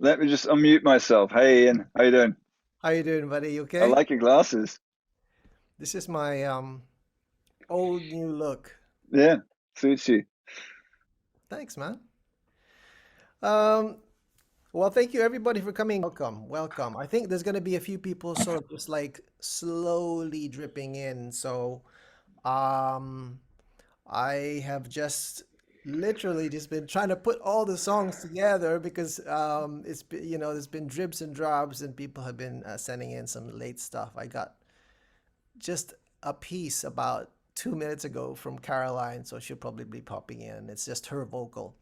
Let me just unmute myself. Hey Ian, how you doing? How you doing, buddy? You I okay? like your glasses. This is my old new look. Yeah, suits you. Thanks, man. Um, well, thank you everybody for coming. Welcome, welcome. I think there's gonna be a few people sort of just like slowly dripping in. So, um, I have just literally just been trying to put all the songs together because it's been, there's been dribs and drabs and people have been sending in some late stuff. I got just a piece about 2 minutes ago from Caroline, so she'll probably be popping in. It's just her vocal.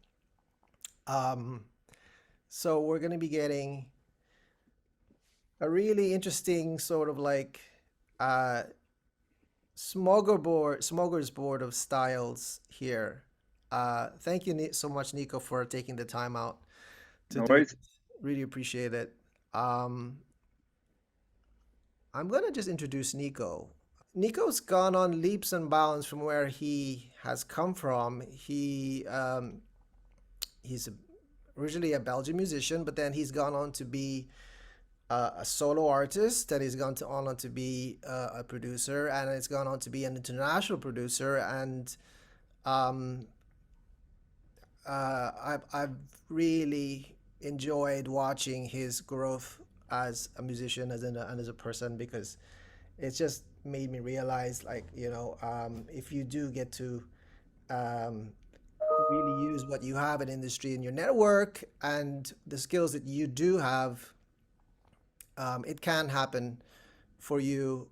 Um, so we're gonna be getting a really interesting sort of like uh, smorgasbord of styles here. Thank you so much, Nico, for taking the time out to No do worries. this. Really appreciate it. Um, I'm gonna just introduce Nico. Nico's gone on leaps and bounds from where he has come from. He's originally a Belgian musician, but then he's gone on to be a solo artist. Then he's on to be a producer, and it's gone on to be an international producer. And um, I've really enjoyed watching his growth as a musician, and as a person, because it's just made me realize, like, if you do get to um, really use what you have in industry in your network and the skills that you do have, it can happen for you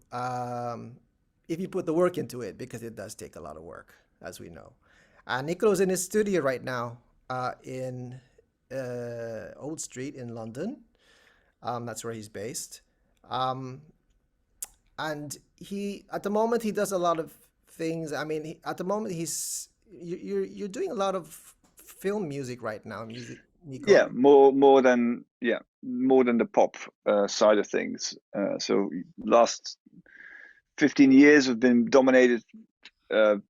if you put the work into it, because it does take a lot of work, as we know. Nicolo's in his studio right now in Old Street in London. That's where he's based. Um, and at the moment, he does a lot of things. I mean, at the moment, you're doing a lot of film music right now, Yeah, Nico. more than the pop side of things. So last 15 years have been dominated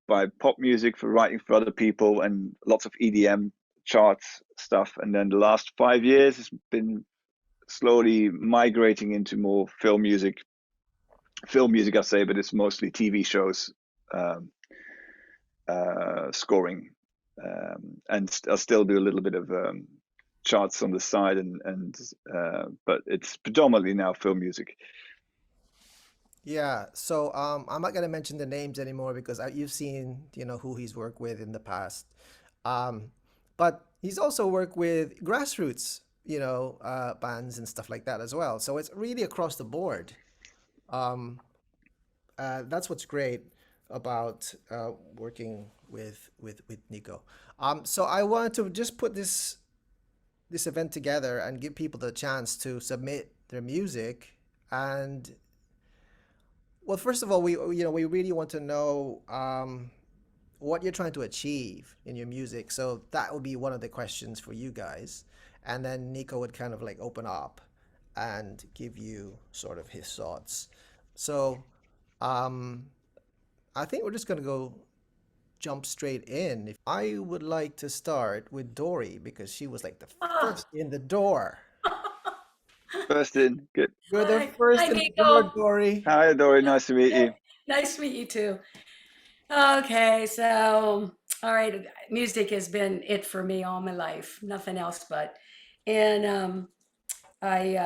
by pop music for writing for other people and lots of EDM charts stuff. And then the last 5 years has been slowly migrating into more film music. Film music, I say, but it's mostly TV shows. Um, Scoring, and I'll still do a little bit of charts on the side, and but it's predominantly now film music. Yeah, so I'm not gonna mention the names anymore because you've seen, who he's worked with in the past. Um, but he's also worked with grassroots, bands and stuff like that as well. So it's really across the board. Um, that's what's great about working with Nico. So I wanted to just put this event together and give people the chance to submit their music. And well, first of all, we really want to know what you're trying to achieve in your music. So that would be one of the questions for you guys, and then Nico would kind of like open up and give you sort of his thoughts. So um, I think we're just gonna go jump straight in. If I would like to start with Dory because she was like the Ah, first in the door. First in, good. You're the hi, first in the door, Nico. Dory. Hi, Dory. Nice to meet Yeah, you. nice to meet you too. Okay, so all right, music has been it for me all my life, nothing else but. And I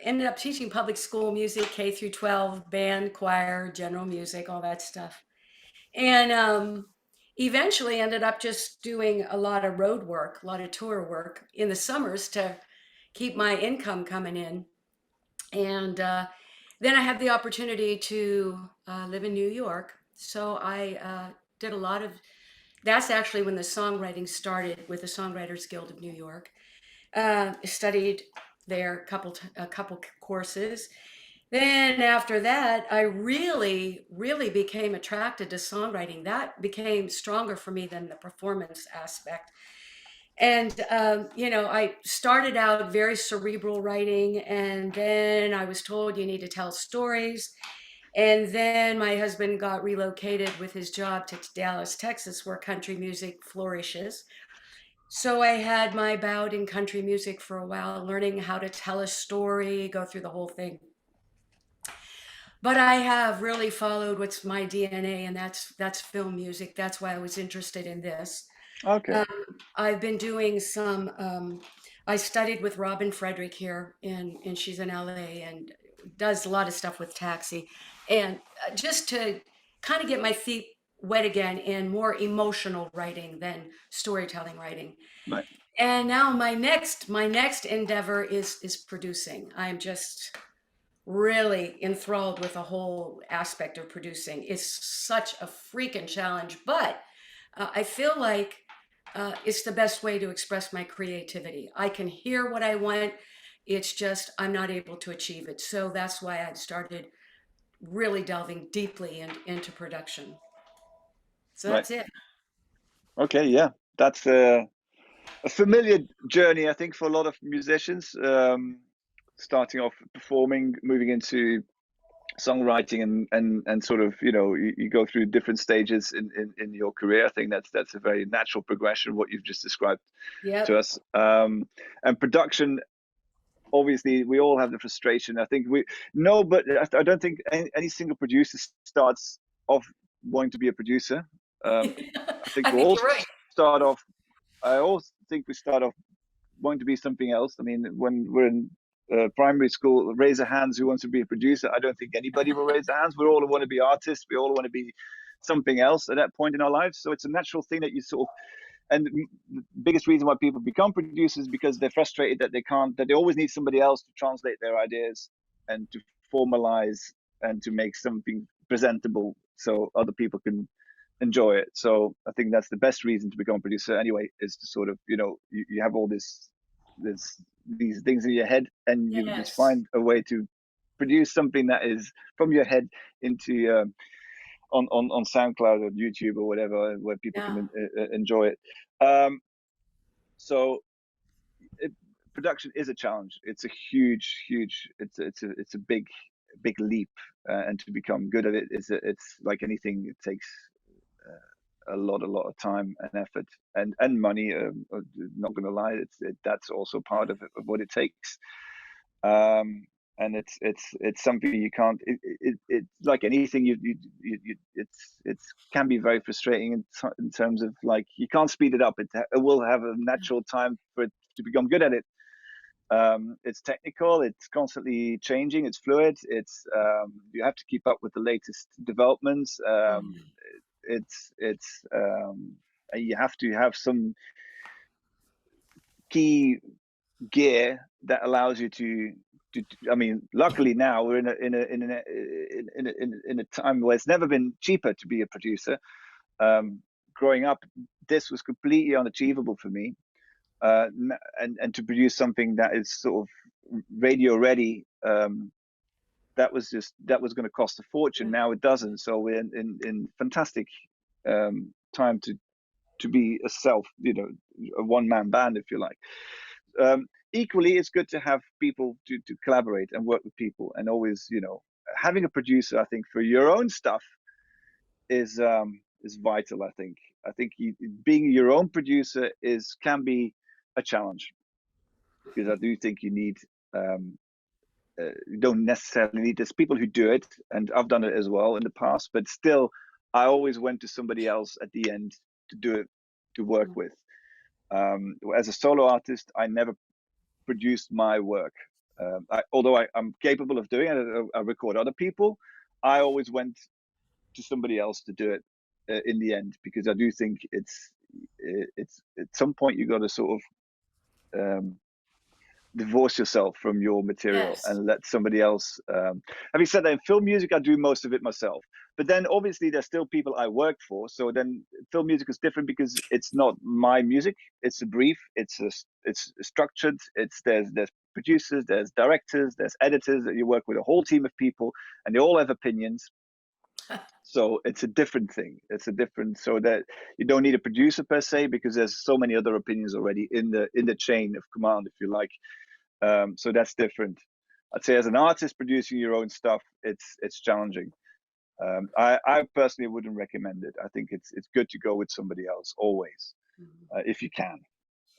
ended up teaching public school music, K through 12, band, choir, general music, all that stuff. And eventually ended up just doing a lot of road work, a lot of tour work in the summers to keep my income coming in. And then I had the opportunity to live in New York. So I did a lot of that's actually when the songwriting started with the Songwriters Guild of New York. Studied there a couple courses. Then after that, I really, really became attracted to songwriting. That became stronger for me than the performance aspect. And, I started out very cerebral writing, and then I was told you need to tell stories. And then my husband got relocated with his job to Dallas, Texas, where country music flourishes. So I had my bout in country music for a while, learning how to tell a story, go through the whole thing. But I have really followed what's my DNA, and that's film music. That's why I was interested in this. Okay, Um, I've been doing some. I studied with Robin Frederick here, and she's in LA and does a lot of stuff with Taxi, and just to kind of get my feet wet again in more emotional writing than storytelling writing. right, And now my next endeavor is producing. I'm just really enthralled with the whole aspect of producing. It's such a freaking challenge, but I feel like it's the best way to express my creativity. I can hear what I want. It's just I'm not able to achieve it. So that's why I started really delving deeply into production. So right. that's it. Okay, yeah, that's a familiar journey, I think, for a lot of musicians. Starting off performing, moving into songwriting, and sort of, you go through different stages in your career. I think that's a very natural progression, what you've just described to Yep. us. And production, obviously, we all have the frustration. I think we no, but I don't think any single producer starts off wanting to be a producer. I think I we think all you're right. start off. I also think we start off wanting to be something else. I mean, when we're in primary school, raise a hands who wants to be a producer. I don't think anybody will raise their hands. We all want to be artists. We all want to be something else at that point in our lives. So it's a natural thing that you sort of, and the biggest reason why people become producers is because they're frustrated that they can't, that they always need somebody else to translate their ideas and to formalize and to make something presentable so other people can enjoy it. So I think that's the best reason to become a producer anyway, is to sort of, you have all this these things in your head, and you just Yes. find a way to produce something that is from your head into on SoundCloud or YouTube or whatever, where people Yeah. can enjoy it. Um, so it, production is a challenge. It's a huge. It's a big leap, and to become good at it it's like anything. It takes a lot of time and effort and money. Not going to lie, that's also part of what it takes. Um, and it's something you can't. It's like anything. It's can be very frustrating in terms of, like, you can't speed it up. It will have a natural time for it to become good at it. It's technical. It's constantly changing. It's fluid. You have to keep up with the latest developments. You have to have some key gear that allows you to. I mean, luckily now we're in a time where it's never been cheaper to be a producer. Growing up, this was completely unachievable for me. And to produce something that is sort of radio ready, that was going to cost a fortune. Yeah. Now it doesn't. So we're in fantastic time to be a a one man band, if you like. Equally, it's good to have people to collaborate and work with people, and always, having a producer, I think, for your own stuff is vital. I think being your own producer can be a challenge, because I do think um, you don't necessarily need. There's people who do it, and I've done it as well in the past, but still, I always went to somebody else at the end to do it, to work with. As a solo artist, I never produced my work. Although I'm capable of doing it, I record other people. I always went to somebody else to do it in the end, because I do think it's at some point you got to sort of divorce yourself from your material Yes. and let somebody else. Having said that, in film music, I do most of it myself. But then obviously there's still people I work for. So then film music is different, because it's not my music. It's a brief. It's structured. There's producers, there's directors, there's editors. That you work with a whole team of people, and they all have opinions. So it's a different thing. So that you don't need a producer per se, because there's so many other opinions already in the chain of command, if you like. So that's different. I'd say as an artist producing your own stuff, it's challenging. I personally wouldn't recommend it. I think it's good to go with somebody else always, Mhm. if you can.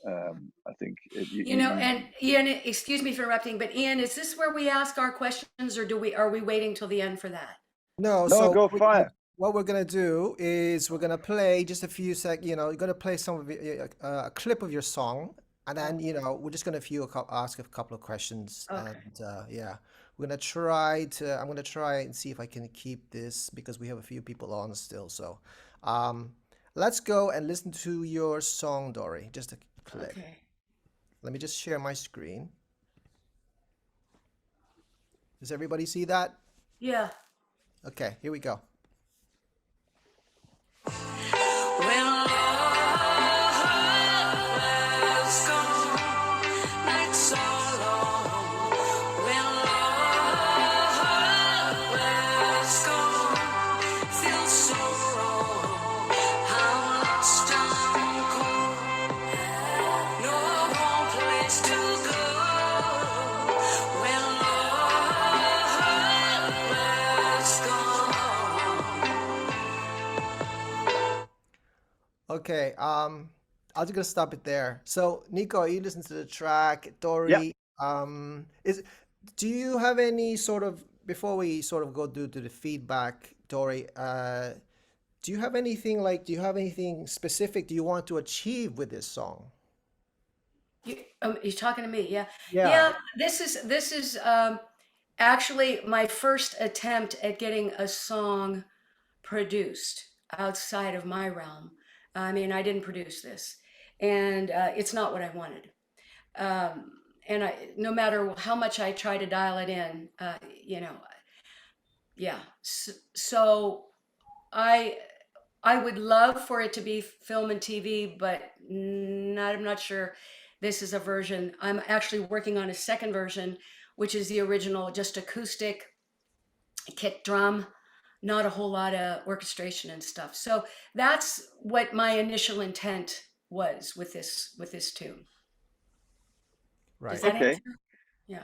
I think And Ian, excuse me for interrupting, but Ian, is this where we ask our questions, or are we waiting till the end for that? No, no, so go fire. what we're gonna do is we're gonna play just a few you're gonna play some of a clip of your song, and then Oh, we're just gonna ask a couple of questions, okay. and yeah, I'm gonna try and see if I can keep this because we have a few people on still. So, um, let's go and listen to your song, Dory. Just a clip. Okay. Let me just share my screen. Does everybody see that? Yeah. Okay, here we go. When love has gone, nights are long. When love has gone, feels so wrong. I'm lost, I'm cold, no home place to go. When love has gone. Okay, I'm just gonna stop it there. So, Nico, you listen to the track. Yeah. Dory, do you have any sort of, before we sort of go to the feedback, Dory, do you have anything specific do you want to achieve with this song? You're talking to me, yeah. Yeah. Yeah, this is actually my first attempt at getting a song produced outside of my realm. I mean, I didn't produce this, and it's not what I wanted. Um, and no matter how much I try to dial it in, yeah. So I I would love for it to be film and TV, but I'm not sure this is a version. I'm actually working on a second version, which is the original, just acoustic, kick drum, not a whole lot of orchestration and stuff. So that's what my initial intent was with this tune. Does Right. that Okay. answer? Yeah.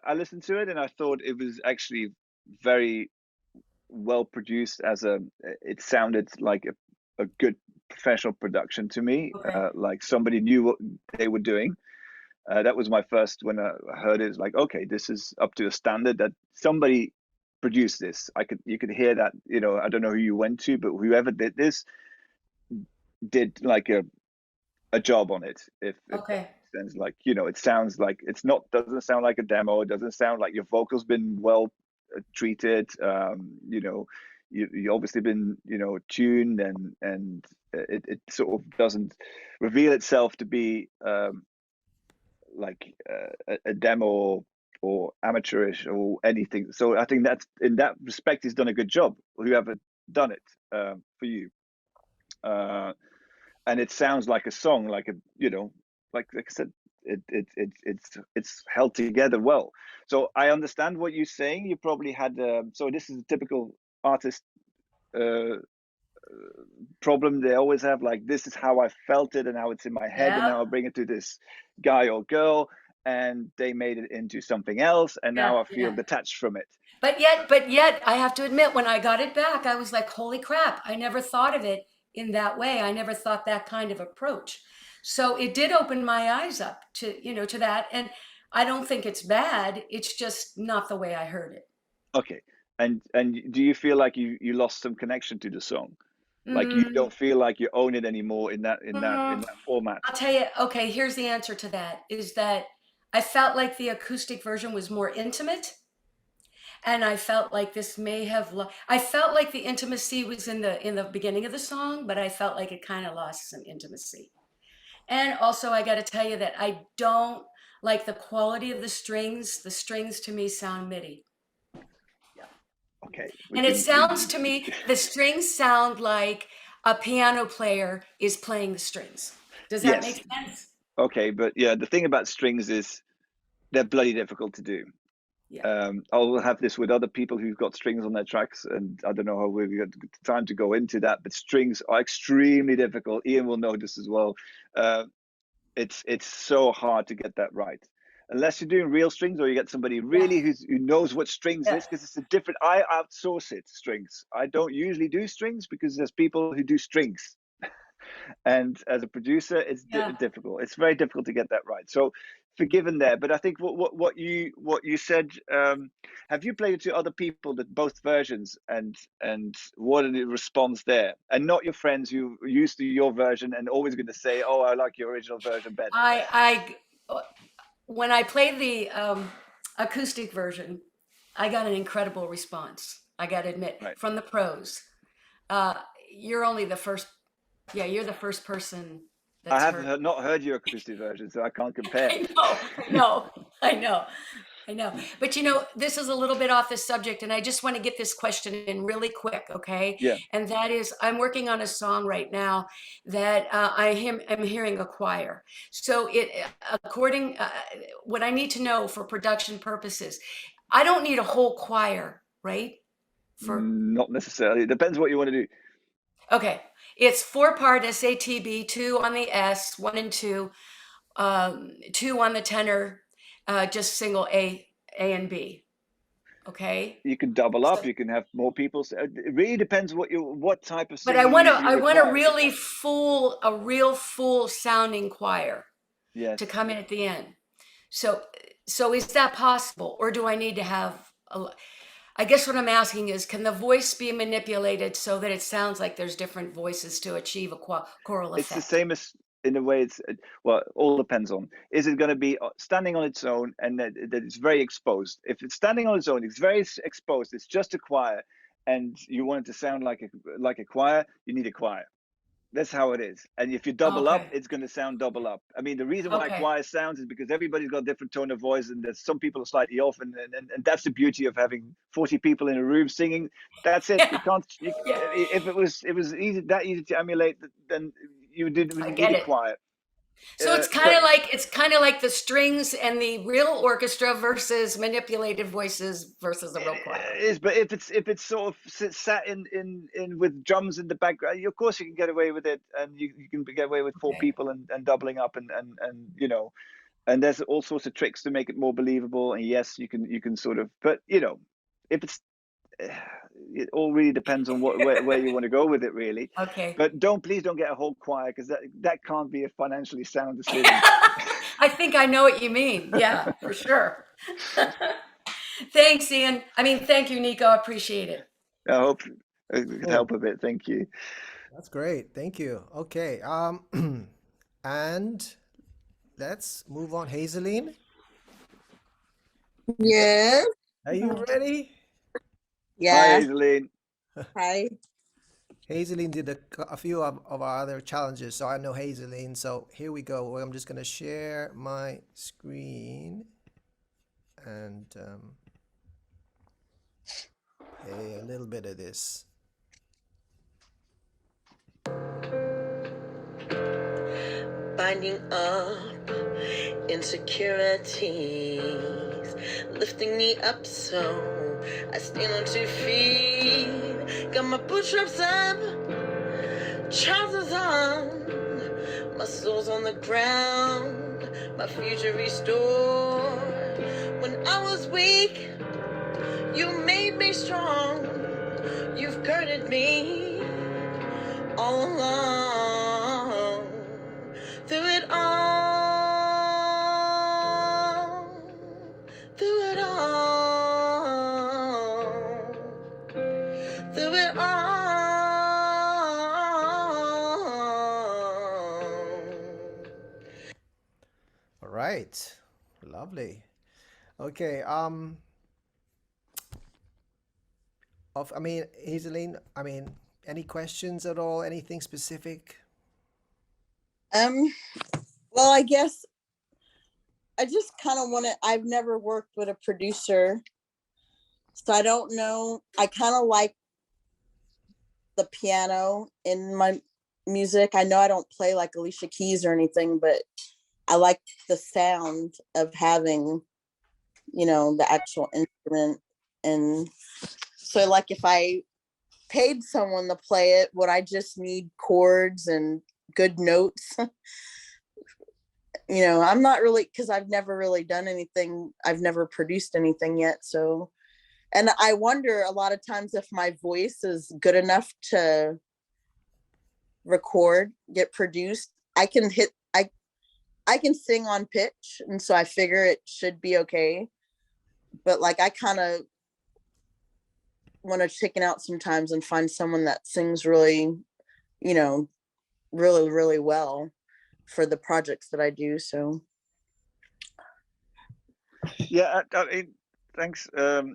I listened to it and I thought it was actually very well produced. It sounded like a good professional production to me, Okay. like somebody knew what they were doing. That was my first when I heard it. It's like, okay, this is up to a standard that somebody produced this. You could hear that. I don't know who you went to, but whoever did this did like a job on it. If that Okay. makes sense, like it sounds like doesn't sound like a demo. It doesn't sound like your vocals been well treated. You obviously been tuned, and it sort of doesn't reveal itself to be like a demo or amateurish or anything. So I think that's in that respect, he's done a good job. Whoever done it for you, uh, and it sounds like a song, like like I said, it's held together well. So I understand what you're saying. You probably had so this is a typical artist uh, problem they always have, like this is how I felt it and how it's in my head, and Yeah. now I bring it to this guy or girl and they made it into something else and Yeah. now I feel Yeah. detached from it. But yet, I have to admit, when I got it back, I was like, holy crap, I never thought of it in that way. I never thought that kind of approach. So it did open my eyes up to that. And I don't think it's bad. It's just not the way I heard it. Okay. And do you feel like you lost some connection to the song, like you Mm, don't feel like you own it anymore in mm, that format? I'll tell you, okay, here's the answer to that is that I felt like the acoustic version was more intimate. And I felt like this may have I felt like the intimacy was in the beginning of the song, but I felt like it kind of lost some intimacy. And also I got to tell you that I don't like the quality of the strings. The strings to me sound MIDI. Okay, we And it can sounds to me, the strings sound like a piano player is playing the strings. Does that yes. make sense? Okay, but yeah, the thing about strings is they're bloody difficult to do. Yeah. I'll have this with other people who've got strings on their tracks, and I don't know how we've got time to go into that, but strings are extremely difficult. Ian will know this as well. Uh, it's so hard to get that right, unless you're doing real strings or you get somebody Yeah. really who knows what strings Yeah. is, because it's a different. I outsource it strings. I don't usually do strings because there's people who do strings. And as a producer, it's Yeah. difficult. It's very difficult to get that right. So forgiven there. But I think what you said. Have you played it to other people, that both versions, and what are the response there? And not your friends who are used to your version and always going to say, "Oh, I like your original version better." I when I played the acoustic version, I got an incredible response. I got to admit, Right. from the pros. Uh, you're only the first. Yeah, you're the first person I that's have heard. not heard your acoustic version, so I can't compare. I know, no, I know, I know. But you know, this is a little bit off the subject, and I just want to get this question in really quick, okay? Yeah. And that is, I'm working on a song right now that I'm hearing a choir. So according, what I need to know for production purposes, I don't need a whole choir, right? For Not necessarily. It depends what you want to do. Okay, it's 4-part SATB, 2 on the S, 1 and 2, 2 on the tenor, just single A and B. Okay, You can double up. so You can have more people. It really depends what type of but singing you I want a require. really real full sounding choir to Yes. come in at the end. So is that possible, or do I need to have I guess what I'm asking is, can the voice be manipulated so that it sounds like there's different voices to achieve a choral It's the effect? same as, in a way, it's well, all depends on, is it going to be standing on its own, and that it's very exposed. If it's standing on its own, it's very exposed, it's just a choir, and you want it to sound like a choir, you need a choir. That's how it is. And if you double up, Okay, it's going to sound double up. I mean, the reason why okay. choir sounds is because everybody's got a different tone of voice, and there's some people are slightly off, and that's the beauty of having 40 people in a room singing. That's it. You Yeah, can't. yeah, If it was easy to emulate, then you I didn't need get a it. choir. So But it's kind of like the strings and the real orchestra versus manipulated voices versus the real choir. it is. But if it's sort of sat in with drums in the background, of course you can get away with it, and you can get away with four Okay. people and doubling up, and and there's all sorts of tricks to make it more believable. And yes, you can sort of, but if it's it all really depends on where you want to go with it, really. Okay. But please don't get a whole choir, because that can't be a financially sound decision. I think I know what you mean. Yeah, for sure. Thanks, Ian. I mean, thank you, Nico. I appreciate it. I hope it could Cool. help a bit. Thank you. That's great. Thank you. Okay. And let's move on. Hazeline, Yes. are you ready? Hi, Yeah. Aileen. Hi. Hazeline did a few of our other challenges, so I know Hazeline. So here we go. Well, I'm just gonna share my screen and play a little bit of this. Binding up insecurities, lifting me up so I stand on 2 feet. Got my bootstraps up, trousers on, my soul's on the ground, my future restored. When I was weak, you made me strong. You've girded me all along. Through it all, through it all, through it all. All right. Lovely. Okay. I mean, Hazeline, I mean, any questions at all? Anything specific? Well, I guess I just kind of want to, I've never worked with a producer, so I don't know. I kind of like the piano in my music. I know I don't play like Alicia Keys or anything, but I like the sound of having, the actual instrument. And so like if I paid someone to play it, would I just need chords and good notes? I'm not really, because I've never really done anything. I've never produced anything yet. So, and I wonder a lot of times if my voice is good enough to record, get produced. I can sing on pitch, and so I figure it should be okay. But like, I kind of want to chicken out sometimes and find someone that sings really, really, really well for the projects that I do. So Yeah, I mean, thanks. I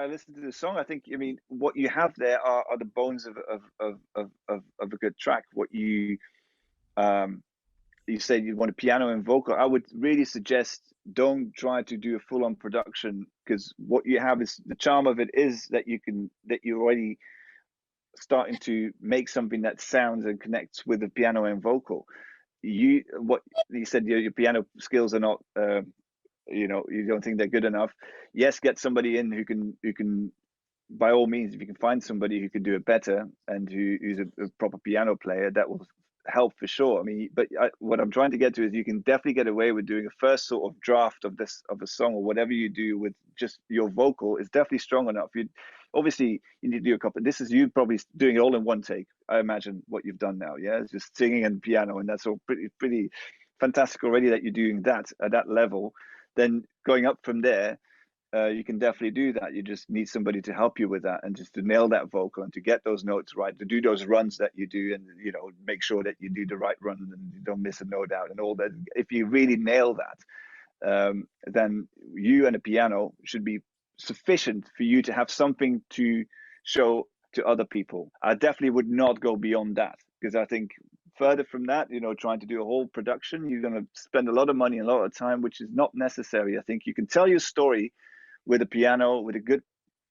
listened to the song. I think, I mean, what you have there are the bones of a good track. What you said you want a piano and vocal. I would really suggest don't try to do a full-on production, because what you have is the charm of it is that you're already starting to make something that sounds and connects with the piano and vocal. What you said, your piano skills are not you don't think they're good enough. Yes, get somebody in who can, by all means, if you can find somebody who can do it better and who's a proper piano player, that will help for sure. I mean, but what I'm trying to get to is you can definitely get away with doing a first sort of draft of a song, or whatever you do with just your vocal is definitely strong enough. Obviously you need to do a couple. This is you probably doing it all in one take, I imagine, what you've done now. Yeah, it's just singing and piano, and that's all pretty fantastic already that you're doing that at that level. Then going up from there, you can definitely do that. You just need somebody to help you with that, and just to nail that vocal and to get those notes right, to do those runs that you do, and make sure that you do the right run and you don't miss a note out and all that. If you really nail that, then you and a piano should be sufficient for you to have something to show to other people. I definitely would not go beyond that, because I think further from that, trying to do a whole production, you're going to spend a lot of money and a lot of time, which is not necessary. I think you can tell your story with a piano, with a good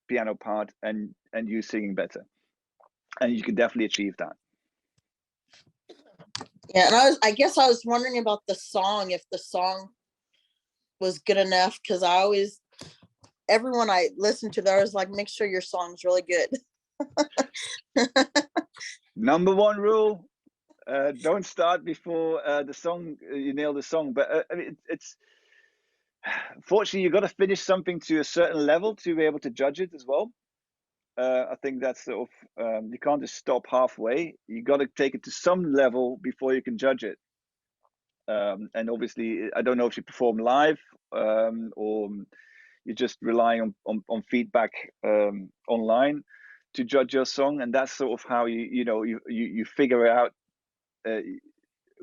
piano part, and you singing better, and you can definitely achieve that. yeah, and I guess I was wondering about the song, if the song was good enough, because everyone I listened to there was like, make sure your song's really good. Number one rule: don't start before the song you nail the song. But I mean, it's fortunately you've got to finish something to a certain level to be able to judge it as well. I think that's sort of you can't just stop halfway. You got to take it to some level before you can judge it. And obviously, I don't know if you perform live or you're just relying on feedback online to judge your song, and that's sort of how you figure out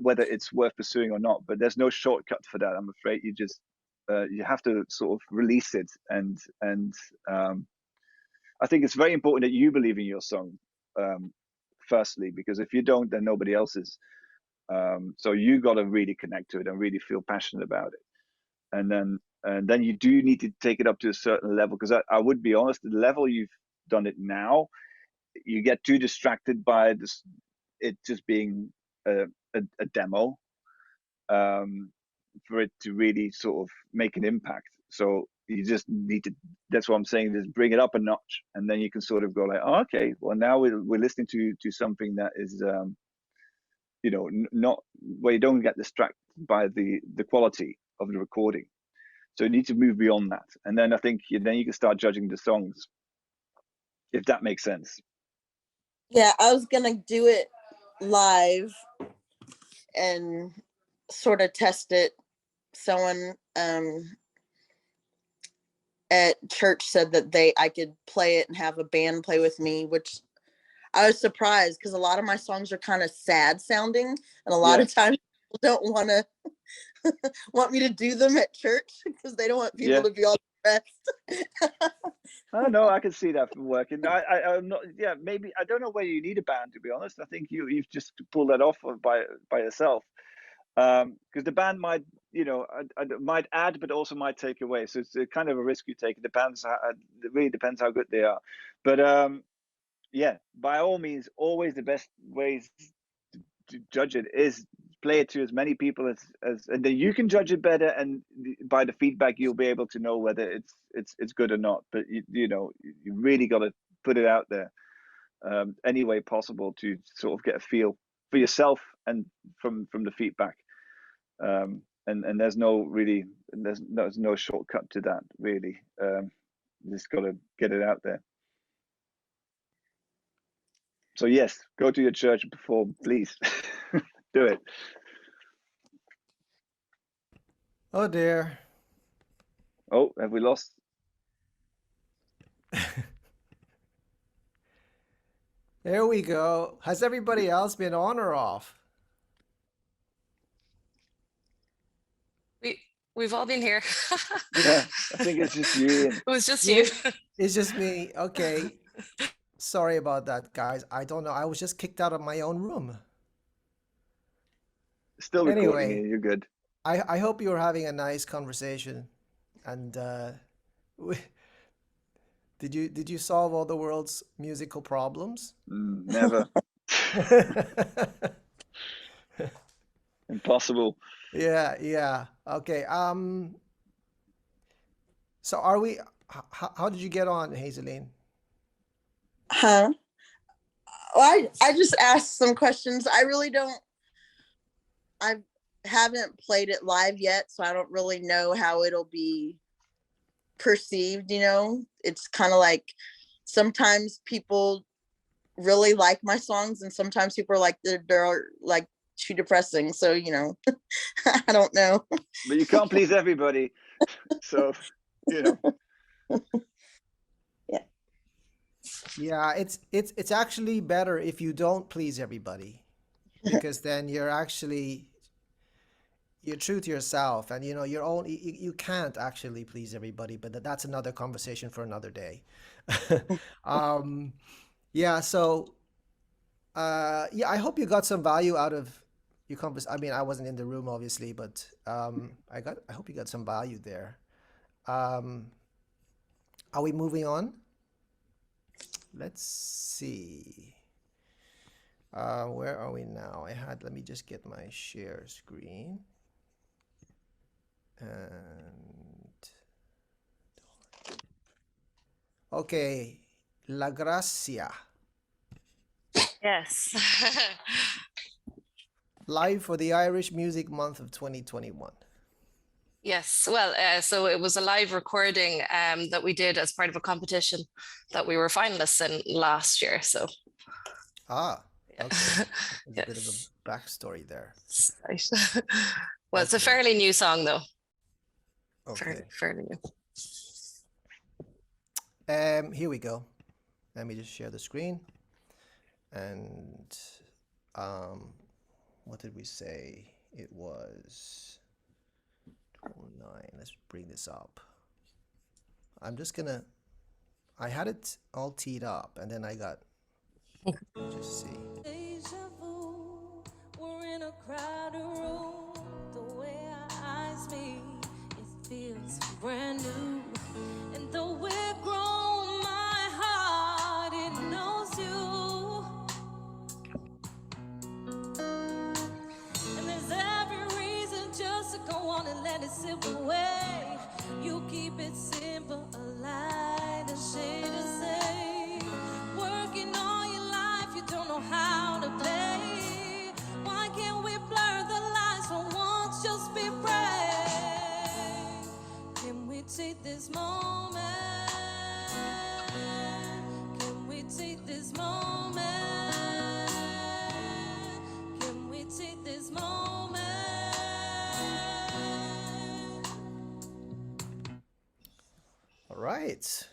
whether it's worth pursuing or not. But there's no shortcut for that, I'm afraid. You have to sort of release it, and I think it's very important that you believe in your song, firstly, because if you don't, then nobody else is. So you got to really connect to it and really feel passionate about it. And then you do need to take it up to a certain level, because I would be honest, the level you've done it now, you get too distracted by it just being a demo, for it to really sort of make an impact. So you just need to, that's what I'm saying, just bring it up a notch, and then you can sort of go like, oh, okay, well, now we're listening to something that is not where you don't get distracted by the quality of the recording. So you need to move beyond that, and then I think then you can start judging the songs, if that makes sense. Yeah, I was gonna do it live and sort of test it. Someone at church said that I could play it and have a band play with me, which I was surprised, because a lot of my songs are kind of sad sounding, and a lot of times people don't want me to do them at church, because they don't want people to be all depressed. Oh no, I can see that from working. I'm not. Yeah, maybe I don't know whether you need a band, to be honest. I think you've just pulled that off by yourself, because the band might might add, but also might take away. So it's a kind of a risk you take. It really depends how good they are. But yeah, by all means, always the best ways to judge it is play it to as many people as and then you can judge it better, and by the feedback you'll be able to know whether it's good or not. But you really got to put it out there any way possible to sort of get a feel for yourself and from the feedback. And there's no shortcut to that, really. You just got to get it out there. So yes, go to your church and perform, please. Do it. Oh dear. Oh, have we lost? There we go. Has everybody else been on or off? We've all been here. Yeah, I think it's just you, Ian. It was just you. It's just me. Okay. Sorry about that, guys. I don't know. I was just kicked out of my own room. Still recording, Anyway, Ian. You're good. I hope you're having a nice conversation. And did you solve all the world's musical problems? Never. Impossible. Yeah. Okay. So are we? How did you get on, Hazeline? Huh? Well, I just asked some questions. I really don't. I haven't played it live yet, so I don't really know how it'll be perceived. It's kind of like sometimes people really like my songs, and sometimes people are like they're like too depressing. So I don't know. But you can't please everybody. So, Yeah, it's actually better if you don't please everybody, because then you're true to yourself, and your own. You can't actually please everybody, but that's another conversation for another day. Yeah. So, yeah, I hope you got some value out of your I mean, I wasn't in the room obviously, but I hope you got some value there. Are we moving on? Let's see. Where are we now? Let me just get my share screen. And okay, La Gracia, Yes. live for the Irish Music Month of 2021. Yes. Well, so it was a live recording that we did as part of a competition that we were finalists in last year. So. Okay. There's Yes. a bit of a backstory there. Right. Well, it's a Okay. fairly new song, though. Okay. Fairly new. Here we go. Let me just share the screen. And what did we say? It was 9. Let's bring this up. I had it all teed up, and then I got, just see. Deja vu, we're in a crowded room. The way our eyes meet, it feels brand new. And though we're grown, my heart, it knows you. And there's every reason just to go on and let it slip away. You keep it simple, a light, a shade of say. Working all your life, you don't know how to play. Why can't we blur the lines for once, just be brave? Can we take this moment? Can we take this moment? Can we take this moment? All right.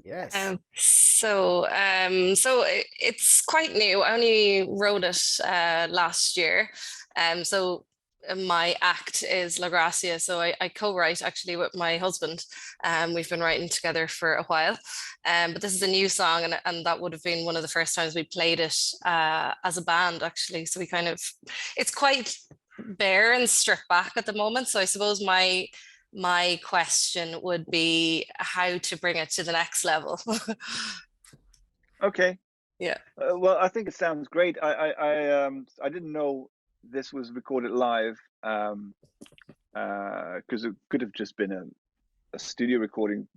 Yes. So it's quite new. I only wrote it last year. So my act is La Gracia. So I co-write actually with my husband. We've been writing together for a while. But this is a new song, and that would have been one of the first times we played it as a band, actually. So it's quite bare and stripped back at the moment. So I suppose my question would be how to bring it to the next level. Okay. Yeah. Well, I think it sounds great. I didn't know this was recorded live, because it could have just been a studio recording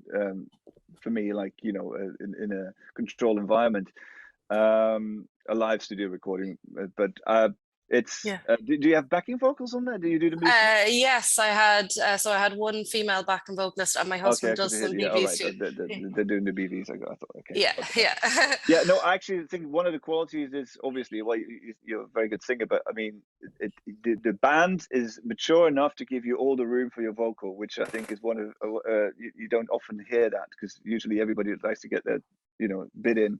for me, like in a controlled environment, a live studio recording. But It's Yeah. do you have backing vocals on that? Do you do the music? Yes, I had so I had one female backing vocalist, and my Okay, husband I could does hear. some Yeah, all BVs right. too. They're doing the BVs. I thought, okay, Yeah, okay. yeah. Yeah, no, I actually think one of the qualities is obviously, well, you're a very good singer, but I mean, the band is mature enough to give you all the room for your vocal, which I think is one of you don't often hear that, because usually everybody likes to get their bit in,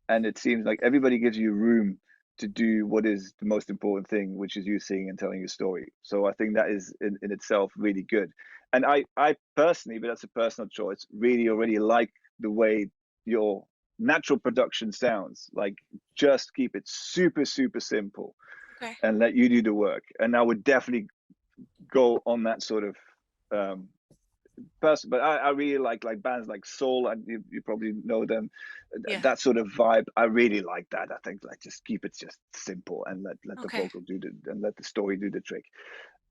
and it seems like everybody gives you room to do what is the most important thing, which is you singing and telling your story. So I think that is in itself really good. And I personally, but that's a personal choice, really already like the way your natural production sounds. Like, just keep it super, super simple Okay. and let you do the work. And I would definitely go on that sort of person. But I really like bands like Soul, and you probably know them. Yeah. That sort of vibe, I really like that. I think, like, just keep it just simple and let the Okay. vocal do and let the story do the trick.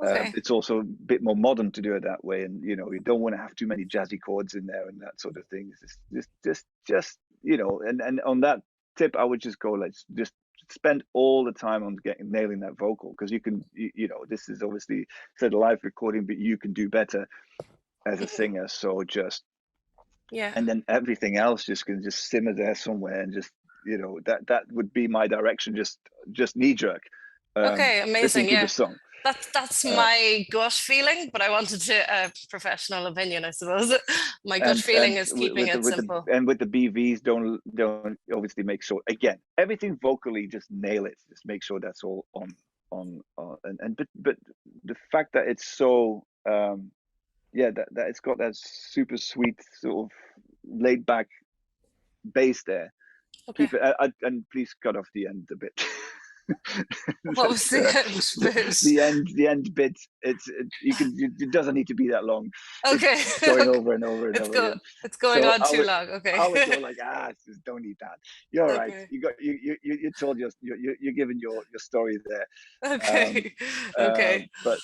Okay. It's also a bit more modern to do it that way, and you don't want to have too many jazzy chords in there and that sort of thing. It's just and on that tip, I would just go, let's just spend all the time on nailing that vocal, because this is obviously said a live recording, but you can do better as a singer. So just Yeah. and then everything else just can just simmer there somewhere, and just that would be my direction. Just knee jerk, Okay, listen amazing. to the Yeah. song. That's Uh, my gut feeling, but I wanted a professional opinion, I suppose. My gut and feeling is keeping with it simple. the BVs, don't obviously make sure, again, everything vocally, just nail it. Just make sure that's all on and but the fact that it's so yeah, that it's got that super sweet sort of laid back bass there. Okay. Keep it, and please cut off the end a bit. What was the end bit? The end bit. It doesn't need to be that long. Okay. It's going over and over and It's over again. it's going So on too long. Okay. I would go like, just don't need that. You're all right. Okay. You told you're giving your story there. Okay. Okay. But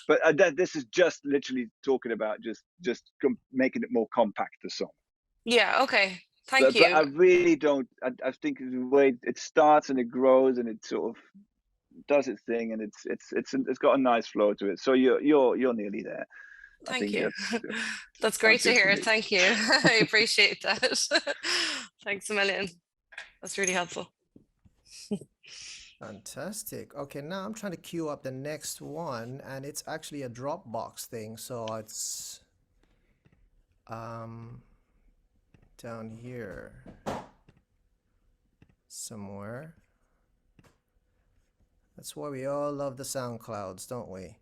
this is just literally talking about just making it more compact, the song. Yeah, okay. Thank But I you. really don't. I think the way it starts and it grows and it sort of does its thing, and it's got a nice flow to it. So you're nearly there. I Thank think you. that's That's sounds great to good to hear. me. Thank you. I appreciate that. Thanks a million. That's really helpful. Fantastic. Okay, now I'm trying to queue up the next one, and it's actually a Dropbox thing, so it's down here somewhere. That's why we all love the SoundClouds, don't we?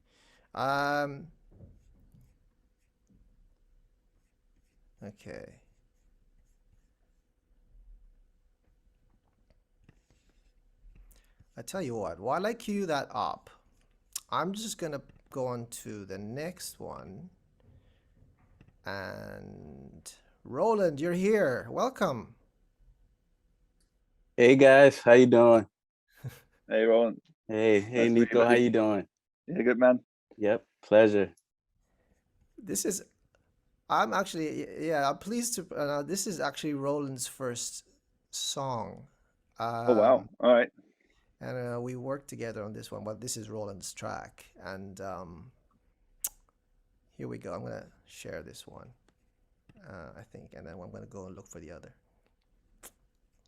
Okay. I tell you what, while I queue that up, I'm just gonna go on to the next one. And Roland, you're here. Welcome. Hey guys, how you doing? Hey, Roland. Hey, Nice to meet Nico, you, how buddy. you doing? Yeah, good man. Yep, pleasure. I'm actually, yeah, I'm pleased to, this is actually Roland's first song. Oh wow! All right. And we worked together on this one, but this is Roland's track. And here we go. I'm gonna share this one, I think, and then I'm gonna go and look for the other.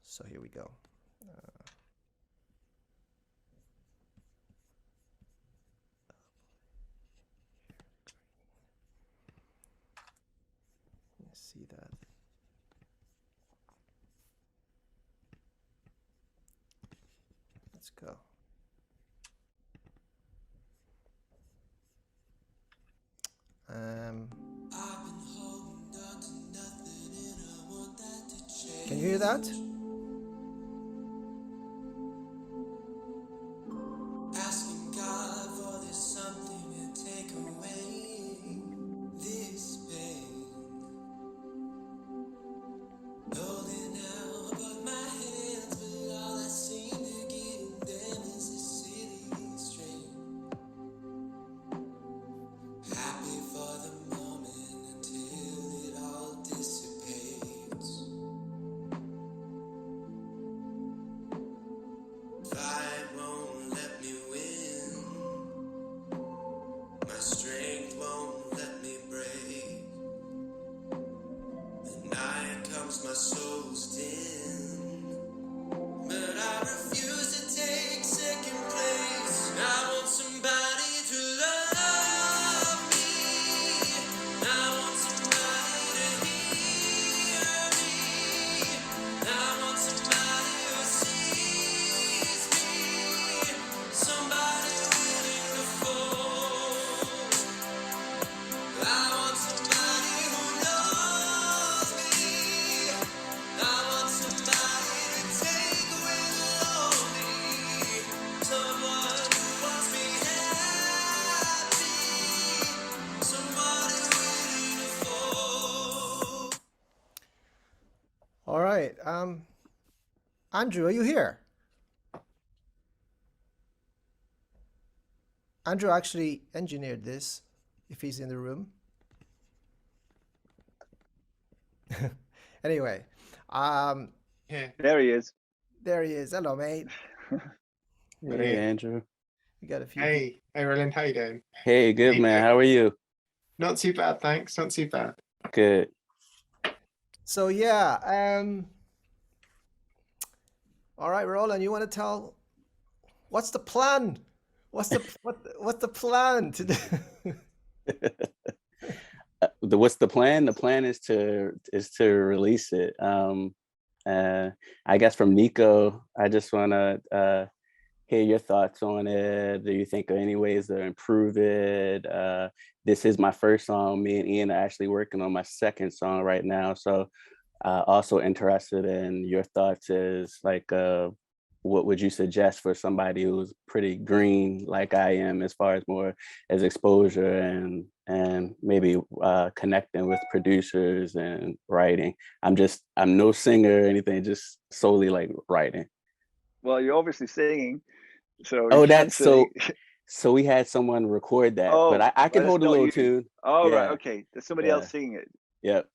So here we go. See that. Let's go. Can you hear that? Asking God for this something to take away this pain. Holding out but my hands, but all I seem to get in them is a city strain. Happy for the moment until it all dissipates. right. Andrew, are you here? Andrew actually engineered this, if he's in the room. Anyway, Yeah. There he is. there he is. Hello, mate. Hey, Yeah. Andrew. We got a few. Hey, Roland, how you doing? Hey, good man. How are you? Not too bad, thanks. Not too bad. Good. So yeah, all right, Roland, you want to tell what's the plan? What's the plan to do? What's the plan? The plan is to release it. I guess from Nico, I just want to hear your thoughts on it. Do you think of any ways to improve it? This is my first song. Me and Ian are actually working on my second song right now. So also interested in your thoughts is like, what would you suggest for somebody who's pretty green like I am as far as more as exposure and maybe connecting with producers and writing? I'm no singer or anything, just solely like writing. Well, you're obviously singing, so you Oh, can that's sing. so we had someone record that, but Oh, I can well, it's hold a not little you. tune. Oh, right. Yeah, Okay. There's somebody yeah, else singing it. yep.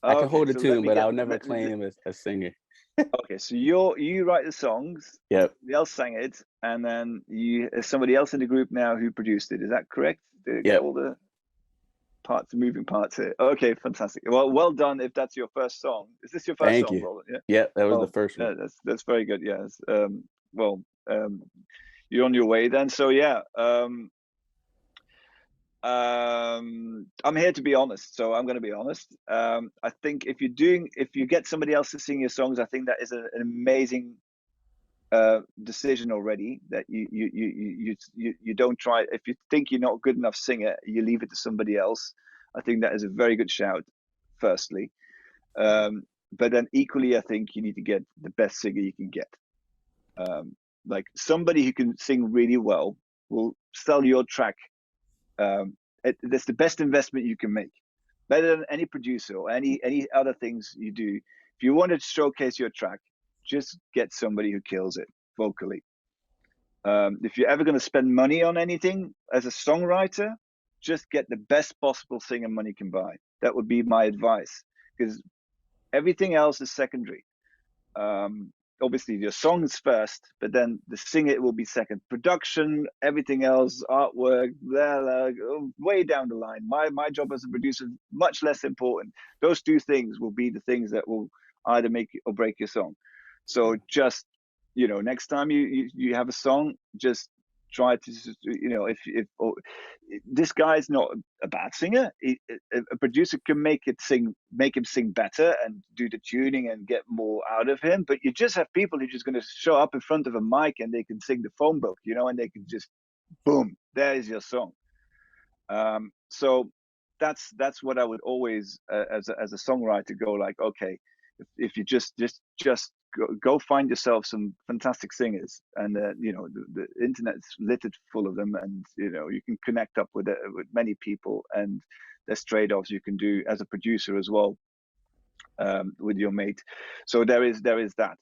I can Okay. hold a So let tune, me but get. I'll never claim as a singer. Okay. So you write the songs. Yep, Somebody else sang it, and then there's somebody else in the group now who produced it. Is that correct? Did I get yep, all the moving parts here? Okay, fantastic. Well done. If that's your first song, is this your first thank song, you. Roland? Yeah. Yep, that was the Well, first one. yeah, that's very good. Yes. Well, you're on your way then. So yeah. I'm here to be honest, so I'm going to be honest. I think if you get somebody else to sing your songs, I think that is an amazing decision already. That you don't try. If you think you're not good enough singer, you leave it to somebody else. I think that is a very good shout. Firstly, but then equally, I think you need to get the best singer you can get. Like somebody who can sing really well will sell your track. That's the best investment you can make, better than any producer or any other things you do. If you want to showcase your track, just get somebody who kills it vocally. If you're ever going to spend money on anything as a songwriter, just get the best possible singer money can buy. That would be my advice, because everything else is secondary. Obviously your songs first, but then the singer will be second. Production, everything else, artwork, blah, blah, way down the line. My job as a producer is much less important. Those two things will be the things that will either make or break your song. So just, next time you have a song, just try to, if this guy's not a bad singer, a producer can make him sing better and do the tuning and get more out of him. But you just have people who are just going to show up in front of a mic and they can sing the phone book, and they can just boom, there is your song. So that's what I would always, as a songwriter, go like, okay, if you just go find yourself some fantastic singers, and the internet's littered full of them, and you can connect up with many people, and there's trade-offs you can do as a producer as well, with your mate. So there is that.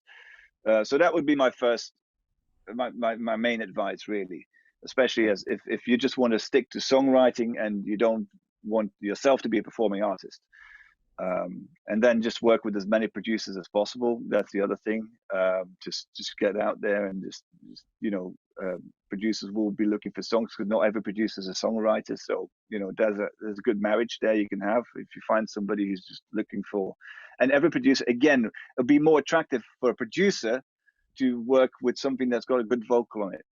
So that would be my first, my main advice, really, especially as if you just want to stick to songwriting and you don't want yourself to be a performing artist. And then just work with as many producers as possible. That's the other thing. Just get out there and just producers will be looking for songs, because not every producer is a songwriter. So there's a good marriage there you can have if you find somebody who's just looking for. And every producer, again, it'll be more attractive for a producer to work with something that's got a good vocal on it.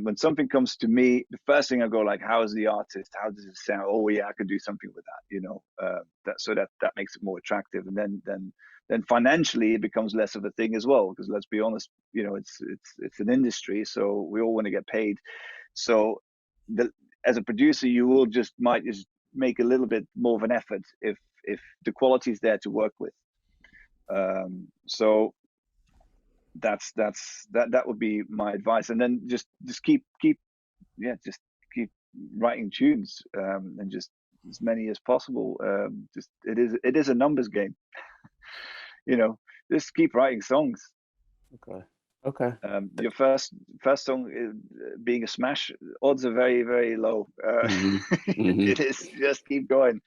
When something comes to me, the first thing I go like, how is the artist? How does it sound? Oh yeah, I could do something with that. That makes it more attractive. And then financially it becomes less of a thing as well, because let's be honest, it's an industry, so we all want to get paid. So as a producer, you will might just make a little bit more of an effort if the quality is there to work with. So that would be my advice. And then just keep writing tunes, and just as many as possible. Just it is a numbers game. you know, just keep writing songs. Okay. Okay. Your first song being a smash, odds are very, very low. It is, just keep going.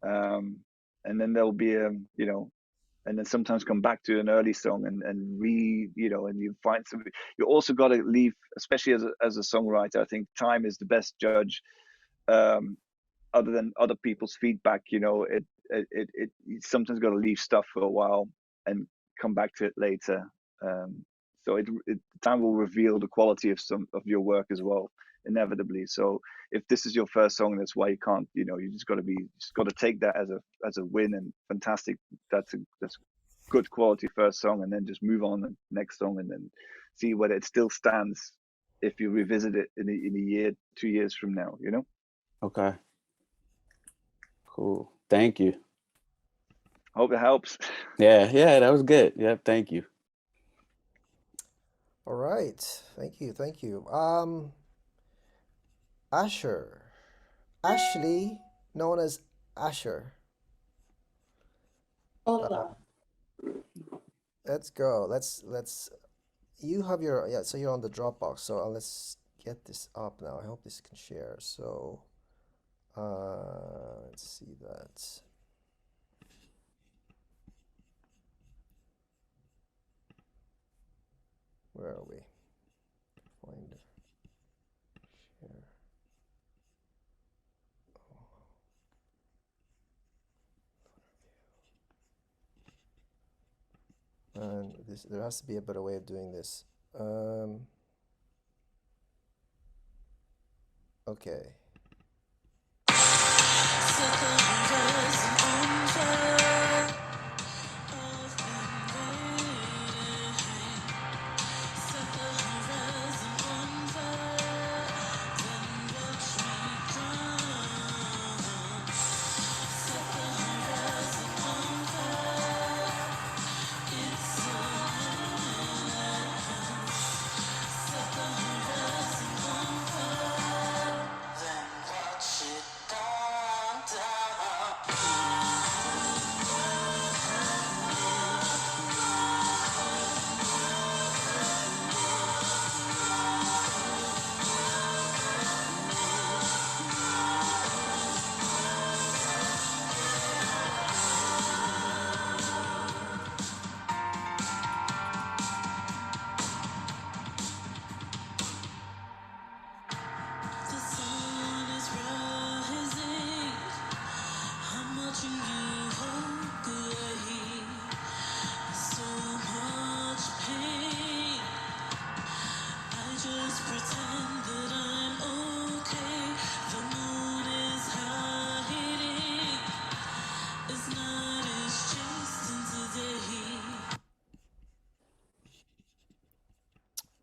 And then there'll be you know, and then sometimes come back to an early song and you know, and you find something. You also got to leave, especially as a songwriter, I think time is the best judge, other than other people's feedback. You know, you sometimes got to leave stuff for a while and come back to it later. So time will reveal the quality of some of your work as well, inevitably. So if this is your first song, that's why you can't, you know, you just got to take that as a win, and fantastic. That's good quality first song, and then just move on to the next song, and then see whether it still stands if you revisit it in a year, 2 years from now, you know? Okay. Cool. Thank you. Hope it helps. Yeah, that was good. Yep, thank you. All right. Thank you. Ashley, known as Asher. Hold on. Let's go. Let's. You have your, yeah. So you're on the Dropbox. So let's get this up now. I hope this can share. So, let's see that. Where are we? Find it. Share. And there has to be a better way of doing this. Okay.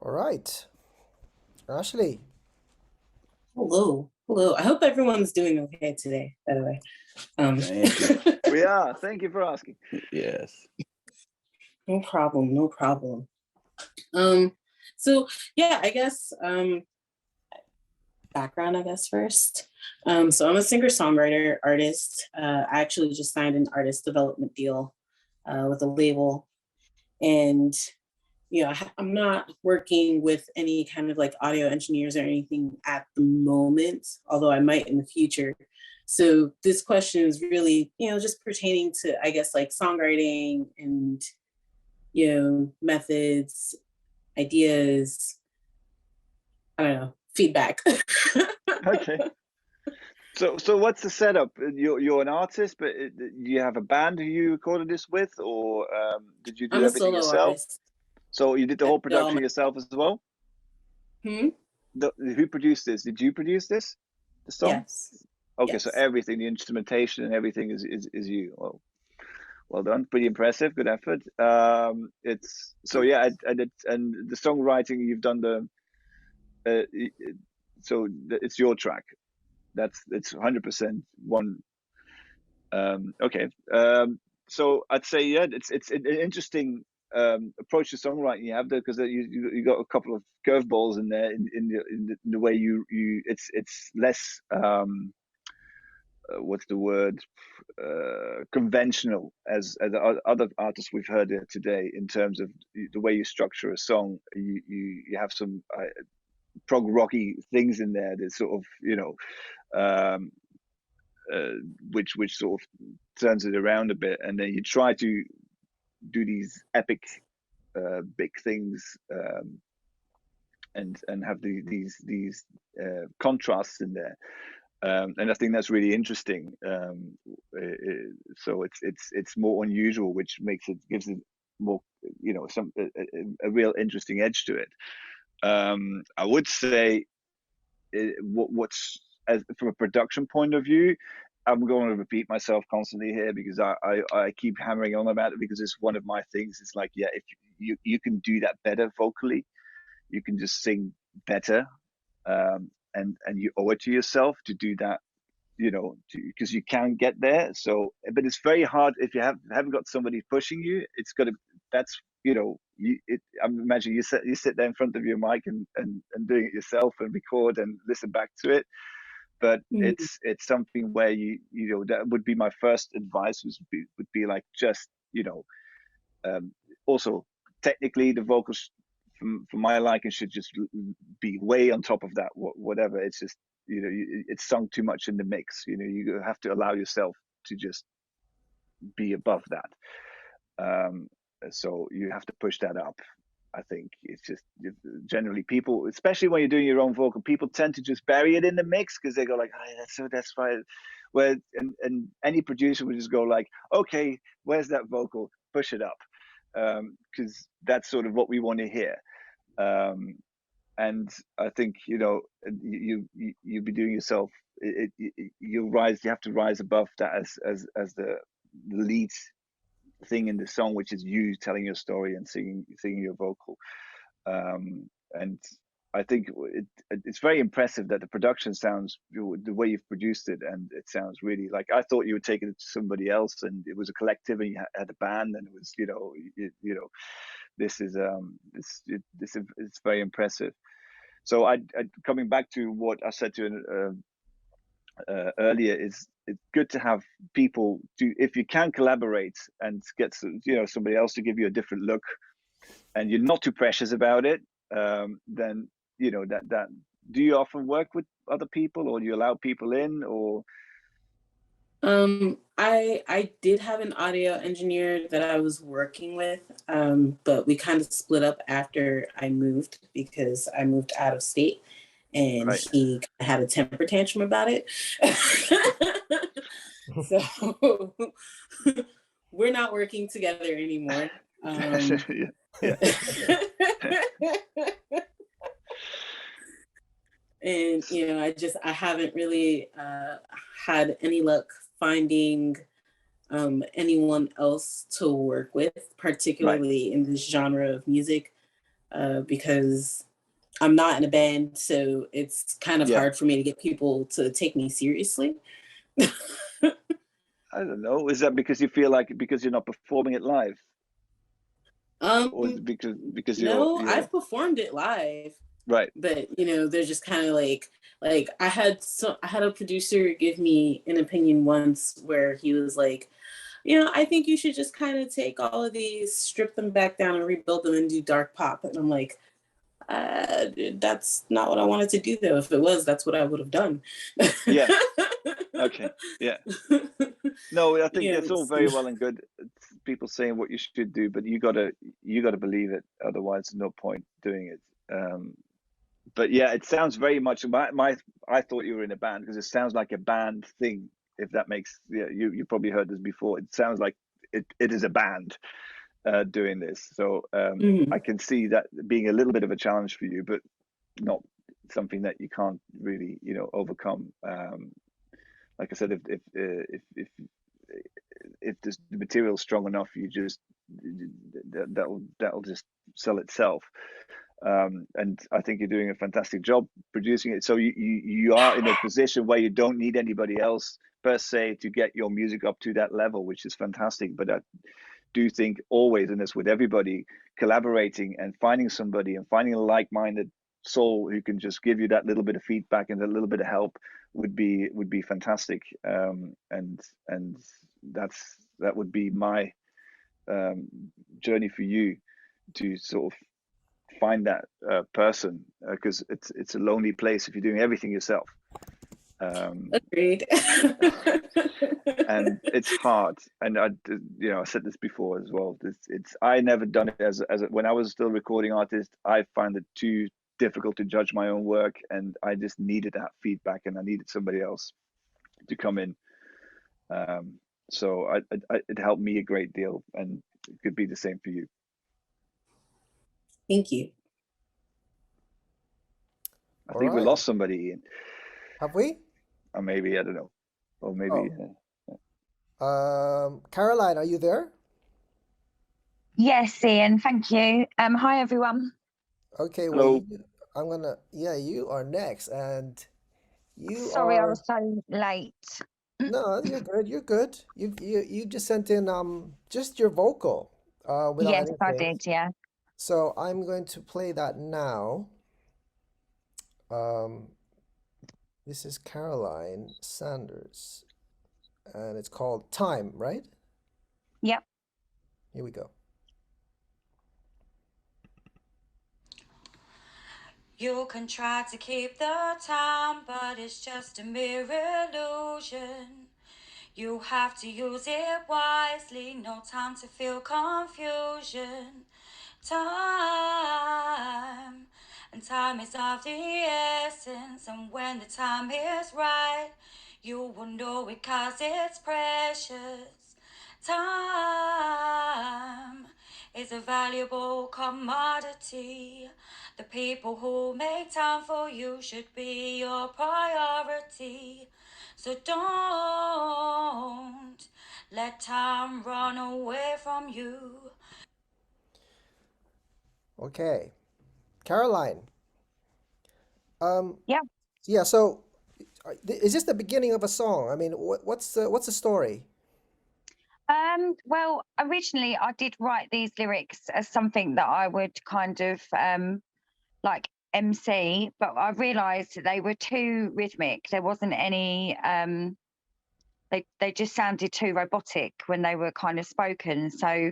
All right. Ashley. Hello. I hope everyone's doing okay today, by the way. Thank you. We are. Thank you for asking. Yes. No problem. So yeah, I guess background, I guess, first. So I'm a singer-songwriter, artist. I actually just signed an artist development deal with a label. And you know, I'm not working with any kind of like audio engineers or anything at the moment, although I might in the future. So this question is really, you know, just pertaining to, I guess, like songwriting and, you know, methods, ideas, I don't know, feedback. Okay. So what's the setup? You're an artist, but you have a band who you recorded this with, or did you do I'm a everything solo yourself? artist. So you did the whole production yourself as well? Who produced this? Did you produce this? The song? Yes. Okay, Yes. so everything, the instrumentation and everything is you. Well done, pretty impressive, good effort. It's so yeah, I did, and the songwriting you've done it's your track. It's 100% one. Okay. So I'd say yeah, it's an interesting approach to songwriting you have there, because you got a couple of curveballs in there in the way you it's less what's the word, conventional as other artists we've heard here today, in terms of the way you structure a song. You have some prog rocky things in there that sort of, you know, um, which sort of turns it around a bit, and then you try to do these epic big things, and have these contrasts in there. And I think that's really interesting. So it's more unusual, which gives it more, you know, a real interesting edge to it. I would say what's, from a production point of view, I'm going to repeat myself constantly here, because I keep hammering on about it, because it's one of my things. It's like, yeah, if you can do that better vocally, you can just sing better, and you owe it to yourself to do that, you know, because you can get there. So, but it's very hard if you haven't got somebody pushing you. It's got to, that's, you know, I imagine you sit there in front of your mic and doing it yourself, and record and listen back to it. But it's something where you know, that would be my first advice, would be like, just, you know, also technically the vocals, for my liking, should just be way on top of that, whatever. It's just, you know, it's sung too much in the mix. You know, you have to allow yourself to just be above that. So you have to push that up. I think it's just, generally people, especially when you're doing your own vocal, people tend to just bury it in the mix, because they go like, oh, that's fine. Where and any producer would just go like, okay, where's that vocal? Push it up, because that's sort of what we want to hear. And I think, you know, you'll be doing yourself. You have to rise above that as the lead thing in the song, which is you telling your story and singing your vocal. And I think it's very impressive that the production sounds, the way you've produced it, and it sounds really like, I thought you were taking it to somebody else, and it was a collective, and you had a band, and it was, you know, this is it's very impressive. So I coming back to what I said to earlier, is it's good to have people to, if you can collaborate and get, you know, somebody else to give you a different look, and you're not too precious about it, then, you know, that do you often work with other people, or do you allow people in, or? I did have an audio engineer that I was working with, but we kind of split up after I moved, because I moved out of state, and Right. he had a temper tantrum about it. So we're not working together anymore. Yeah. And, you know, I haven't really had any luck finding anyone else to work with, particularly in this genre of music, because I'm not in a band, so it's kind of hard for me to get people to take me seriously. I don't know. Is that because you feel like, because you're not performing it live? Or is it because no, I've performed it live. Right. But, you know, they're just kind of like I had a producer give me an opinion once where he was like, you know, I think you should just kind of take all of these, strip them back down, and rebuild them and do dark pop. And I'm like, that's not what I wanted to do, though. If it was, that's what I would have done. Yeah. Okay. Yeah. No, I think that's all very well and good. It's people saying what you should do, but you gotta believe it. Otherwise, no point doing it. But yeah, it sounds very much I thought you were in a band, because it sounds like a band thing. If that makes, yeah, you probably heard this before. It sounds like it is a band doing this. So I can see that being a little bit of a challenge for you, but not something that you can't really, you know, overcome. Like I said, if the material is strong enough, you just that'll just sell itself. And I think you're doing a fantastic job producing it. So you are in a position where you don't need anybody else per se to get your music up to that level, which is fantastic. But I do think always, and it's with everybody, collaborating and finding somebody and finding a like-minded soul who can just give you that little bit of feedback and a little bit of help would be fantastic. And that would be my journey for you, to sort of find that person, because it's a lonely place if you're doing everything yourself. Agreed. And it's hard. And I said this before as well. I never done it as when I was still recording artist. I found it too difficult to judge my own work, and I just needed that feedback, and I needed somebody else to come in. So it helped me a great deal, and it could be the same for you. Thank you. I think we lost somebody, Ian. Have we? Or maybe, I don't know. Or maybe. Caroline, are you there? Yes, Ian, thank you. Hi, everyone. Okay, Hello. well, you are next, and you Sorry, I are. was so late. No, you're good. You're good. You just sent in just your vocal without Yes, I anything. did, yeah. So I'm going to play that now. This is Caroline Sanders, and it's called Time, right? Yep. Here we go. You can try to keep the time, but it's just a mere illusion. You have to use it wisely, no time to feel confusion. Time, and time is of the essence, and when the time is right, you will know it 'cause it's precious. Time is a valuable commodity. The people who make time for you should be your priority. So don't let time run away from you. Okay, Caroline. Yeah. Yeah. So, is this the beginning of a song? I mean, what's the story? Well, originally I did write these lyrics as something that I would kind of like MC, but I realised that they were too rhythmic. There wasn't any they just sounded too robotic when they were kind of spoken. So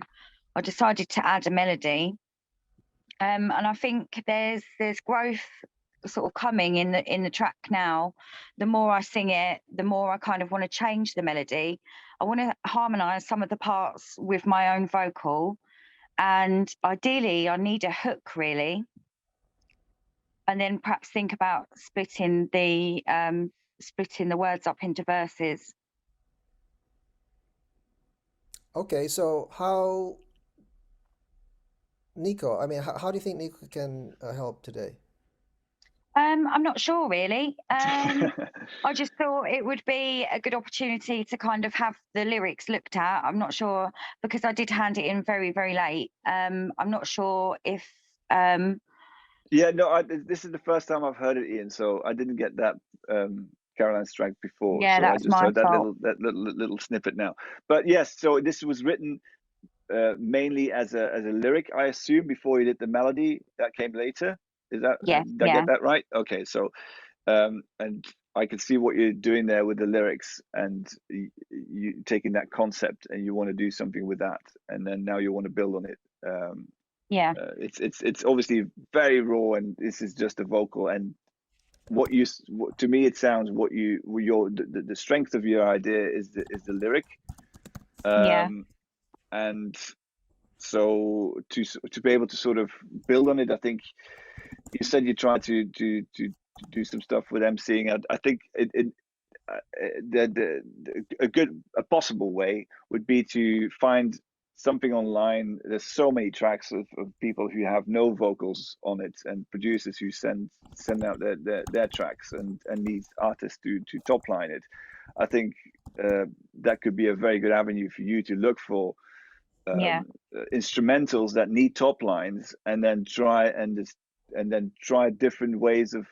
I decided to add a melody. And I think there's growth sort of coming in the track now. The more I sing it, the more I kind of want to change the melody. I want to harmonize some of the parts with my own vocal, and ideally I need a hook, really, and then perhaps think about splitting the words up into verses. Okay, so Nico, I mean, how do you think Nico can help today? I'm not sure, really. I just thought it would be a good opportunity to kind of have the lyrics looked at. I'm not sure, because I did hand it in very, very late. I'm not sure if. Yeah, no, this is the first time I've heard it, Ian. So I didn't get that Caroline's track before. Yeah, So I that's just my heard that fault. little snippet now. But yes, so this was written mainly as a lyric, I assume, before you did the melody that came later. Is that Yeah, did I yeah, get that right? Okay, so and I can see what you're doing there with the lyrics, and you taking that concept and you want to do something with that, and then now you want to build on it. yeah, It's obviously very raw, and this is just a vocal. And to me, it sounds the strength of your idea is the lyric. yeah, And so to be able to sort of build on it, I think you said you tried to do some stuff with emceeing. I think a possible way would be to find something online. There's so many tracks of people who have no vocals on it, and producers who send out their tracks, and these artists to top line it. I think that could be a very good avenue for you to look for yeah, instrumentals that need top lines, and then try different ways of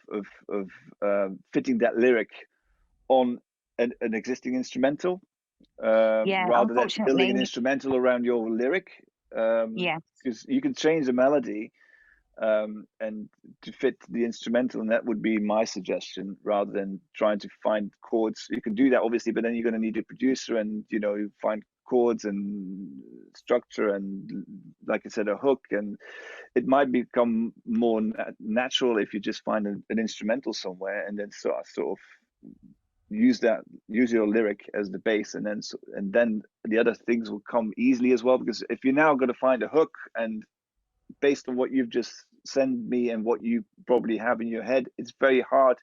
fitting that lyric on an existing instrumental, yeah. rather than building an Unfortunately, instrumental around your lyric, yeah, because you can change the melody, and to fit the instrumental, and that would be my suggestion, rather than trying to find chords. You can do that obviously, but then you're going to need a producer, and you find chords and structure and, like I said, a hook, and it might become more natural if you just find an instrumental somewhere, and then sort of use your lyric as the base, and then the other things will come easily as well. Because if you're now going to find a hook, and based on what you've just sent me and what you probably have in your head, it's very hard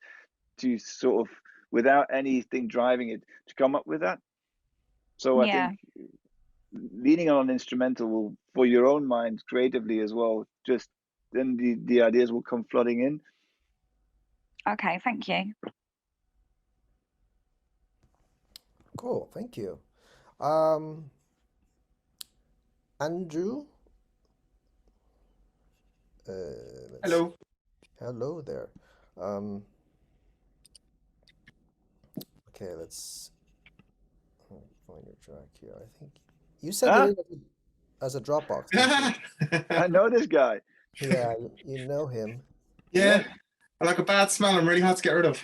to sort of, without anything driving it, to come up with that. So I Yeah. think leaning on an instrumental will, for your own mind creatively as well, just then the ideas will come flooding in. Okay, thank you. Cool, thank you. Andrew? Hello. Hello there. Okay, let's find your track here. I think you sent it in as a Dropbox, didn't you? I know this guy. Yeah, you know him. Yeah. I like a bad smell. I'm really hard to get rid of.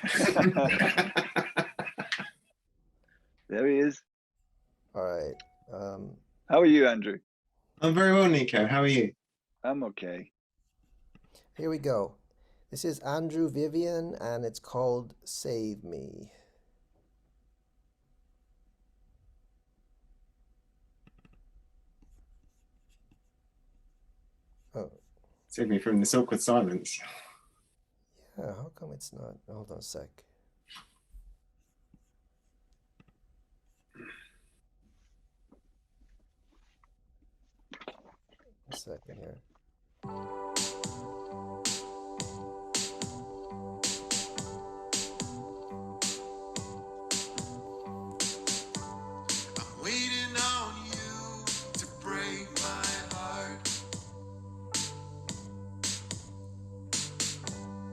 There he is. All right. How are you, Andrew? I'm very well, Nico. How are you? I'm okay. Here we go. This is Andrew Vivian, and it's called Save Me. Oh. Save me from this awkward silence. Yeah, how come it's not? Hold on a sec. A second here. Waiting on you to break my heart,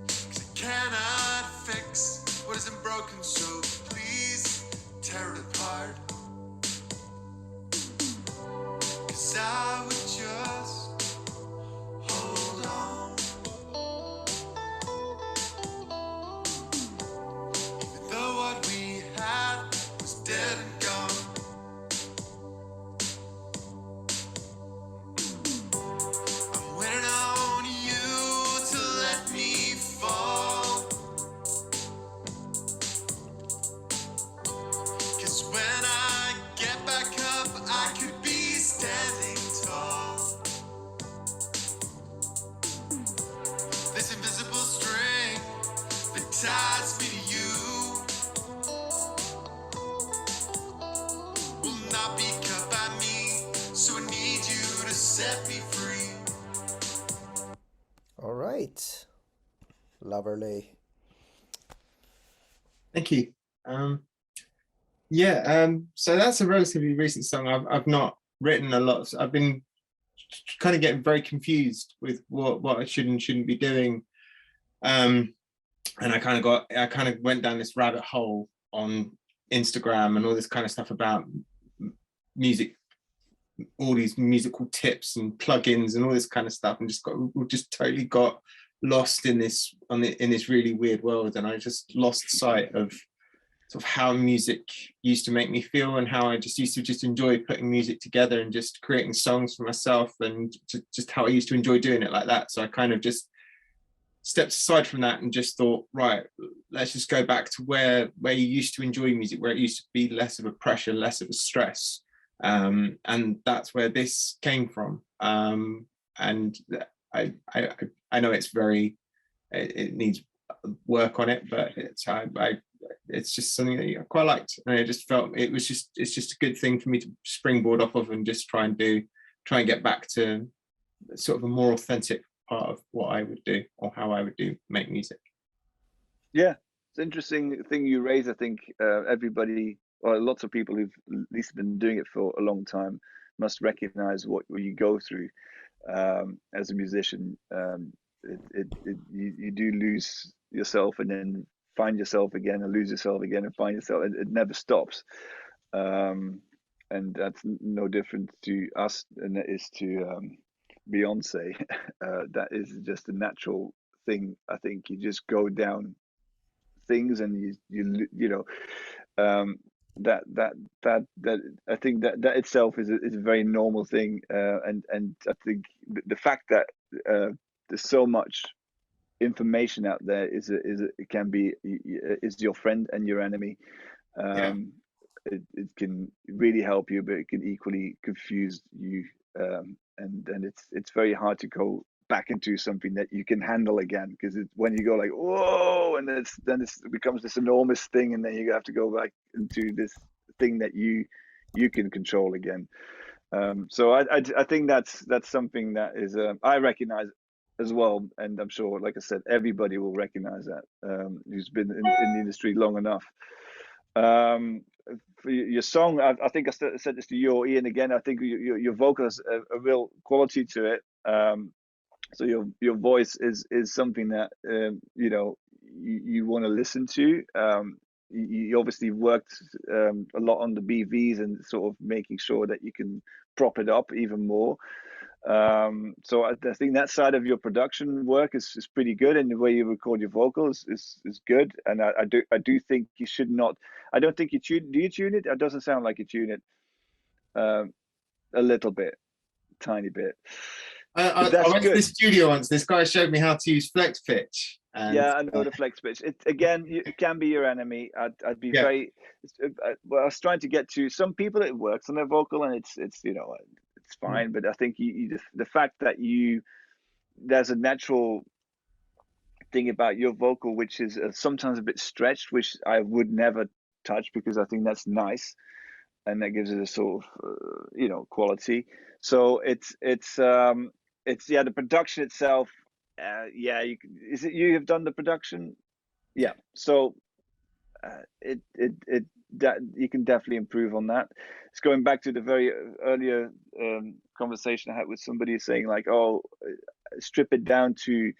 'cause I cannot fix what isn't broken, so please tear it apart. 'Cause I would just hold on, even though what we had was dead and gone. I'm waiting on you to let me fall, 'cause when I get back up, I could be standing tall. This invisible string that ties me to you will not be cut by me, so I need you to set me free. All right. Lovely. Thank you. So that's a relatively recent song. I've not written a lot. I've been kind of getting very confused with what I should and shouldn't be doing. And I kind of went down this rabbit hole on Instagram and all this kind of stuff about music, all these musical tips and plugins and all this kind of stuff, and just totally got lost in this really weird world. And I just lost sight of sort of how music used to make me feel, and how I just used to just enjoy putting music together and just creating songs for myself, and just how I used to enjoy doing it like that. So I kind of just stepped aside from that and just thought, right, let's just go back to where you used to enjoy music, where it used to be less of a pressure, less of a stress. And that's where this came from. And I know it's it needs work on it, but it's just something that I quite liked, and I just felt it's just a good thing for me to springboard off of, and just try and get back to sort of a more authentic part of what I would do, or how I would make music. Yeah, it's an interesting thing you raise. I think everybody, or lots of people who've at least been doing it for a long time, must recognize what you go through as a musician. You do lose yourself, and then find yourself again, and lose yourself again, and find yourself. It never stops, and that's no different to us, and it is to Beyonce. That is just a natural thing. I think you just go down things, and you know, that I think that itself is a very normal thing. And I think the fact that there's so much information out there it can be is your friend and your enemy. Yeah. It can really help you, but it can equally confuse you. And it's very hard to go back into something that you can handle again, because when you go like, whoa, and then it becomes this enormous thing, and then you have to go back into this thing that you can control again. So I think that's something that is I recognize as well, and I'm sure, like I said, everybody will recognize that who's been in the industry long enough. For your song, I think I said this to you or Ian again. I think your vocal has a real quality to it. So your voice is something that you know, you want to listen to. You obviously worked a lot on the BVs and sort of making sure that you can prop it up even more. So I think that side of your production work is pretty good, and the way you record your vocals is good. And I do think you should not. I don't think you tune. Do you tune it? It doesn't sound like you tune it. A little bit, tiny bit. I That's went to good. the studio once. This guy showed me how to use flex pitch. And, Yeah, I know the flex pitch. It again, it can be your enemy. I'd be Yeah. very. Well, I was trying to get to some people. It works on their vocal, and it's you know, it's fine. But I think the fact that there's a natural thing about your vocal which is sometimes a bit stretched, which I would never touch, because I think that's nice, and that gives it a sort of you know, quality. So it's yeah, the production itself. Yeah, is it you have done the production? Yeah. So it that you can definitely improve on that. It's going back to the very earlier conversation I had with somebody saying like, oh, strip it down to,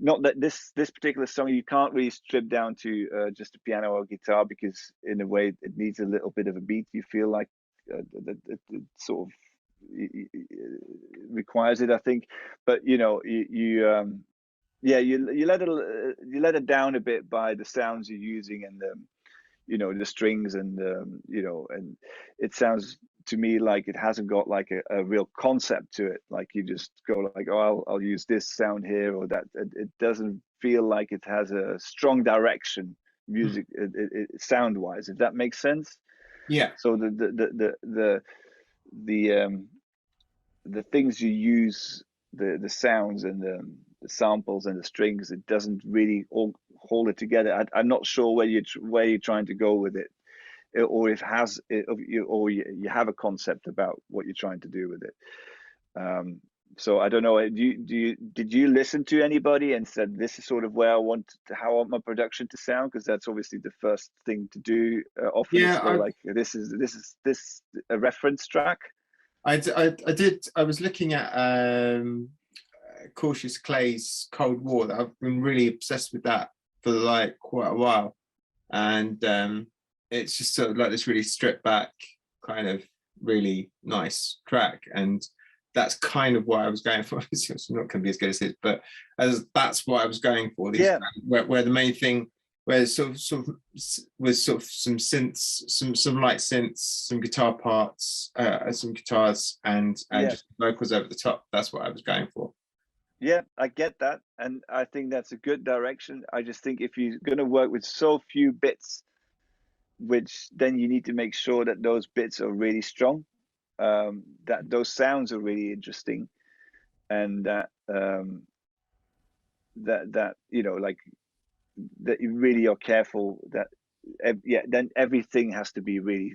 not that this particular song you can't really strip down to just a piano or guitar, because in a way it needs a little bit of a beat. You feel like it sort of requires it, I think. But you know, yeah, you let it down a bit by the sounds you're using, and you know, the strings, and you know, and it sounds to me like it hasn't got like a real concept to it. Like you just go like, oh, I'll use this sound here or that. It doesn't feel like it has a strong direction, music sound wise, if that makes sense. Yeah. So the things you use, the sounds and the samples and the strings, it doesn't really all hold it together. I'm not sure where you're trying to go with it, or if has it, or you have a concept about what you're trying to do with it. So I don't know. Did you listen to anybody and said, this is sort of where how I want my production to sound? Because that's obviously the first thing to do. Often Yeah, it's go like, this is a reference track. I did. I was looking at Cautious Clay's Cold War. That I've been really obsessed with that for like quite a while, and it's just sort of like this really stripped back, kind of really nice track, and that's kind of what I was going for. It's not going to be as good as it, but that's what I was going for. These, yeah. Where the main thing, where sort of was sort of some synths, some light synths, some guitar parts, some guitars, and just vocals over the top. That's what I was going for. Yeah, I get that, and I think that's a good direction. I just think if you're going to work with so few bits, which then you need to make sure that those bits are really strong, that those sounds are really interesting, and that that you know, like, that you really are careful that then everything has to be really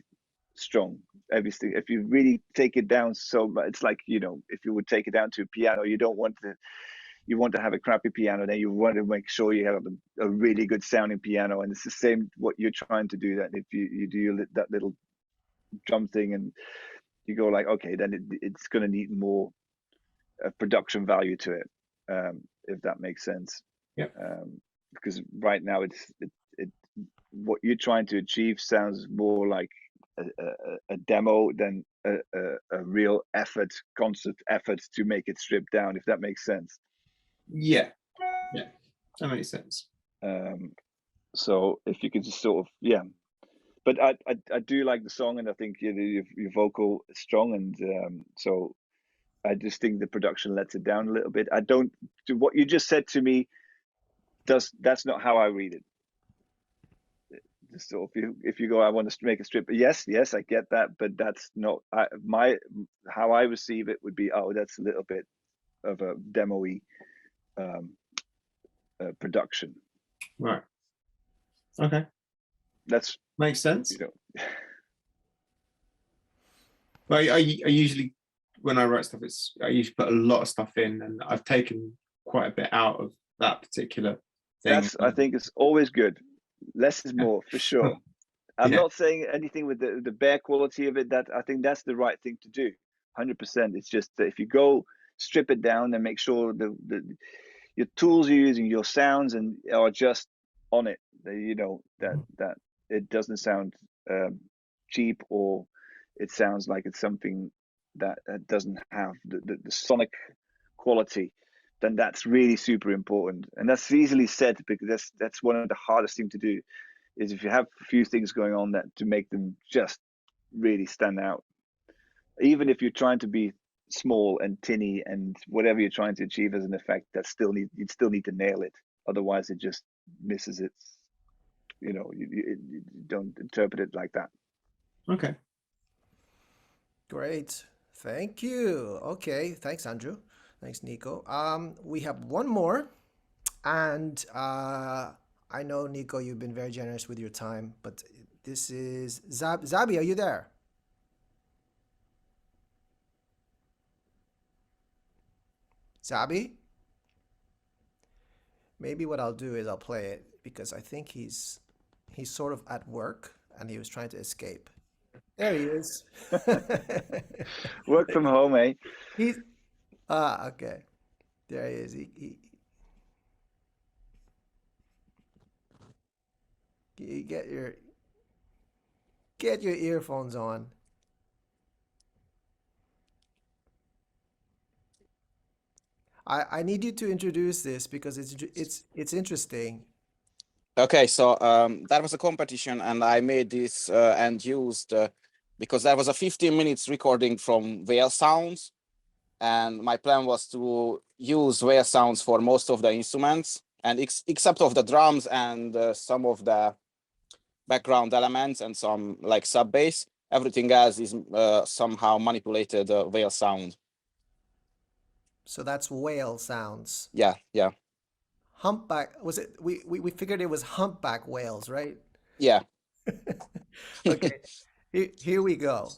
strong. Everything, if you really take it down so much, it's like, you know, if you would take it down to a piano, you want to have a crappy piano, then you want to make sure you have a really good sounding piano. And it's the same what you're trying to do, that if you do that little drum thing and you go like, okay, then it's going to need more production value to it, if that makes sense. Yeah. Because right now it what you're trying to achieve sounds more like a demo than a real effort, constant effort to make it stripped down, if that makes sense. Yeah, that makes sense. So if you could just sort of, yeah. But I do like the song, and I think your vocal is strong, and so I just think the production lets it down a little bit. I don't do what you just said to me. That's not how I read it. So if you go, I want to make a strip. Yes, I get that, but that's not how I receive it would be. Oh, that's a little bit of a demo-y production. Right. Okay. That's makes sense. You know. Well, I usually, when I write stuff, I usually put a lot of stuff in, and I've taken quite a bit out of that particular thing. I think it's always good. Less is more, for sure. I'm not saying anything with the bare quality of it. That I think that's the right thing to do. 100%. It's just that if you go strip it down and make sure your tools you're using, your sounds, and are just on it. You know that it doesn't sound cheap, or it sounds like it's something that doesn't have the sonic quality. Then that's really super important, and that's easily said, because that's one of the hardest thing to do. Is if you have a few things going on that to make them just really stand out. Even if you're trying to be small and tinny and whatever you're trying to achieve as an effect, you'd still need to nail it. Otherwise, it just misses its. You know, you don't interpret it like that. Okay. Great. Thank you. Okay. Thanks, Andrew. Thanks, Nico. We have one more, and I know, Nico, you've been very generous with your time, but this is Zabi. Are you there? Zabi? Maybe what I'll do is I'll play it, because I think he's sort of at work and he was trying to escape. There he is. Work from home, eh? He's okay. There he is. You get your earphones on. I need you to introduce this, because it's interesting. Okay, so that was a competition, and I made this and used because there was a 15 minutes recording from whale sounds, and my plan was to use whale sounds for most of the instruments, and except of the drums and some of the background elements and some like sub bass, everything else is somehow manipulated whale sound. So that's whale sounds. Yeah. Humpback, was it? We figured it was humpback whales, right? Yeah. Okay. Here we go.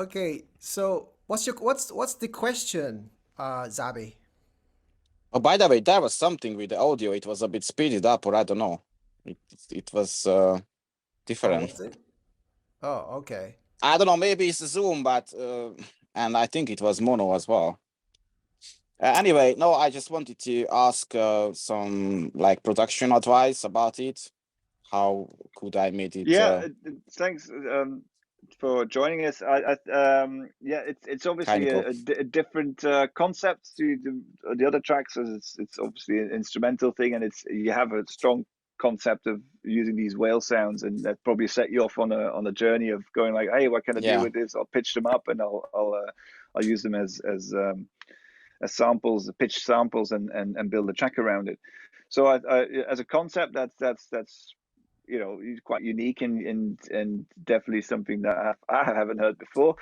Okay, so what's the question, Zabi? Oh, by the way, there was something with the audio. It was a bit speeded up, or I don't know. It was Oh, different. was it? Oh, okay. I don't know. Maybe it's Zoom, but and I think it was mono as well. Anyway, no, I just wanted to ask some like production advice about it. How could I make it? Yeah, thanks for joining us. Yeah, it's Hi, obviously Nico. a different concept to the other tracks. As it's obviously an instrumental thing, and you have a strong concept of using these whale sounds, and that probably set you off on a journey of going like, hey, what can I do Yeah. with this? I'll pitch them up, and I'll use them as samples, pitch samples, and build a track around it. So as a concept, that's quite unique and definitely something that I haven't heard before.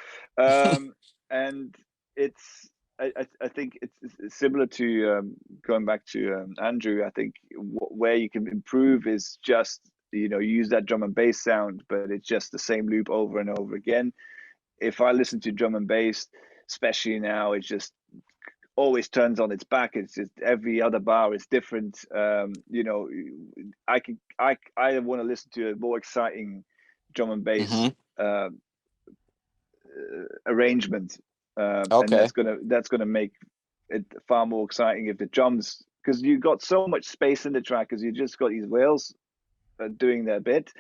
And it's I think it's similar to going back to Andrew. I think where you can improve is just use that drum and bass sound, but it's just the same loop over and over again. If I listen to drum and bass, especially now, it's just always turns on its back. It's just every other bar is different. I want to listen to a more exciting drum and bass arrangement, and Okay. that's gonna make it far more exciting if the drums, because you've got so much space in the track, because you just got these whales doing their bit.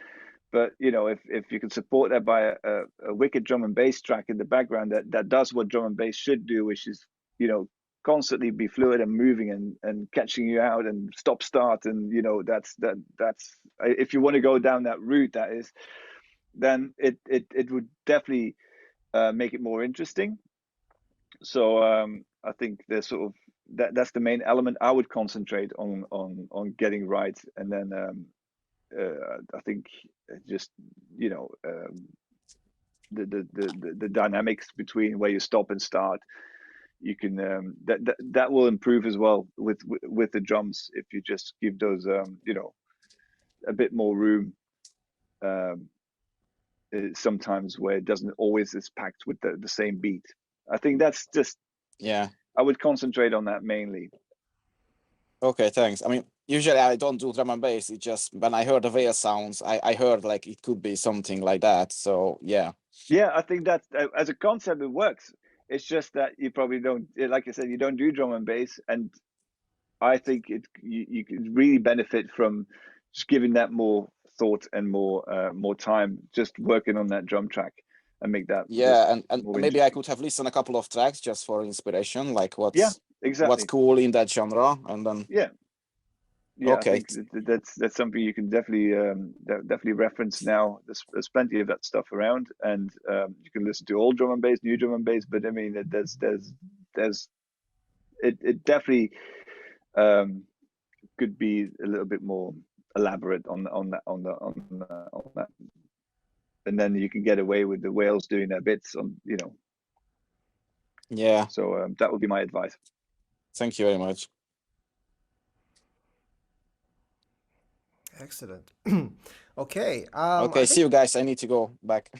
But if you can support that by a wicked drum and bass track in the background that does what drum and bass should do, which is constantly be fluid and moving and catching you out and stop start, and that's if you want to go down that route, that is, then it would definitely make it more interesting. So I think there's sort of that's the main element I would concentrate on getting right, and then I think just the dynamics between where you stop and start, you can that will improve as well with the drums if you just give those a bit more room, sometimes where it doesn't always is packed with the same beat. I think that's just, Yeah. I would concentrate on that mainly. Okay, thanks. I mean, usually I don't do drum and bass. It just when I heard the whale sounds, I heard like it could be something like that. So yeah. Yeah, I think that as a concept it works. It's just that you probably don't, like I said, you don't do drum and bass, and I think you could really benefit from just giving that more thought and more time, just working on that drum track and make that just Yeah, and more maybe I interesting. could have listened a couple of tracks just for inspiration, like Yeah, what's exactly. cool in that genre, and then Yeah, I okay. think that's something you can definitely reference now. There's plenty of that stuff around, and you can listen to old drum and bass, new drum and bass. But I mean, there's it definitely could be a little bit more elaborate on that, and then you can get away with the whales doing their bits on. Yeah, So that would be my advice. thank you very much. Excellent. Okay. Okay, I see you guys. I need to go back.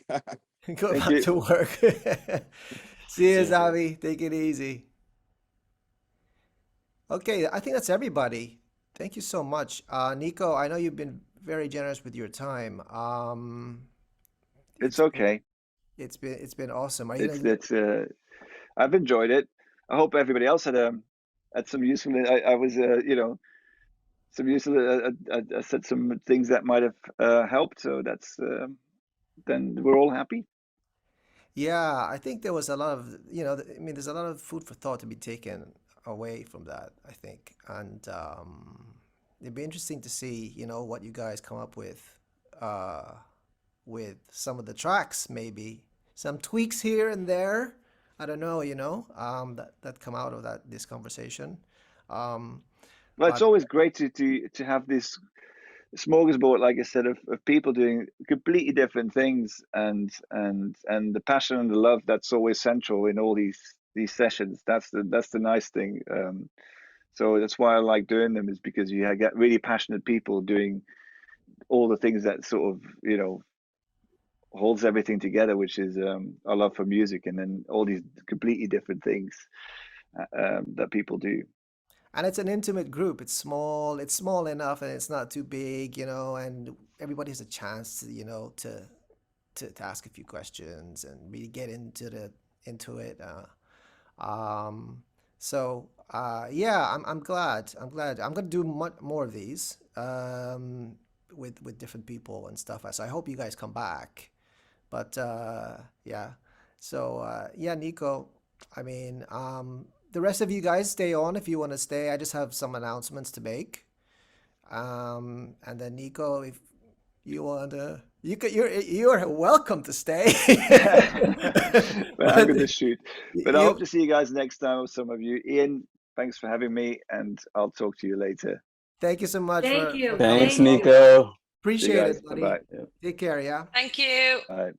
think go Thank back you. to work. See you, See you. Zabi. Take it easy. Okay, I think that's everybody. Thank you so much. Nico, I know you've been very generous with your time. It's It's been okay. it's been awesome. Are you It's gonna it's I've enjoyed it. I hope everybody else had some useful. I was some useful. I said some things that might have helped. So that's then we're all happy. Yeah, I think there was a lot of, I mean, there's a lot of food for thought to be taken away from that, I think. And it'd be interesting to see, what you guys come up uh, with some of the tracks, maybe some tweaks here and there. I don't know, that come out of this conversation. Um, Well, it's but always great to have this smorgasbord, like I said, of people doing completely different things, and the passion and the love that's always central in all these sessions. That's the nice thing. So that's why I like doing them, is because you get really passionate people doing all the things that sort of holds everything together, which is our love for music, and then all these completely different things that people do. And it's an intimate group. It's small. It's small enough, and it's not too big, and everybody has a chance to, to ask a few questions and really get into it. Yeah, I'm glad. I'm gonna do more of these with different people and stuff. So I hope you guys come back. But yeah, so yeah, Nico. I mean, the rest of you guys stay on if you want to stay. I just have some announcements to make. And then Nico, if you want to, you're welcome to stay. But I'm going to shoot. But I you- hope to see you guys next time with some of you. Ian, thanks for having me, and I'll talk to you later. Thank you so much Thank for you. Thanks, Thank you. Nico. See you appreciate guys. it, buddy. Bye-bye. Take care, yeah. Thank you. Bye.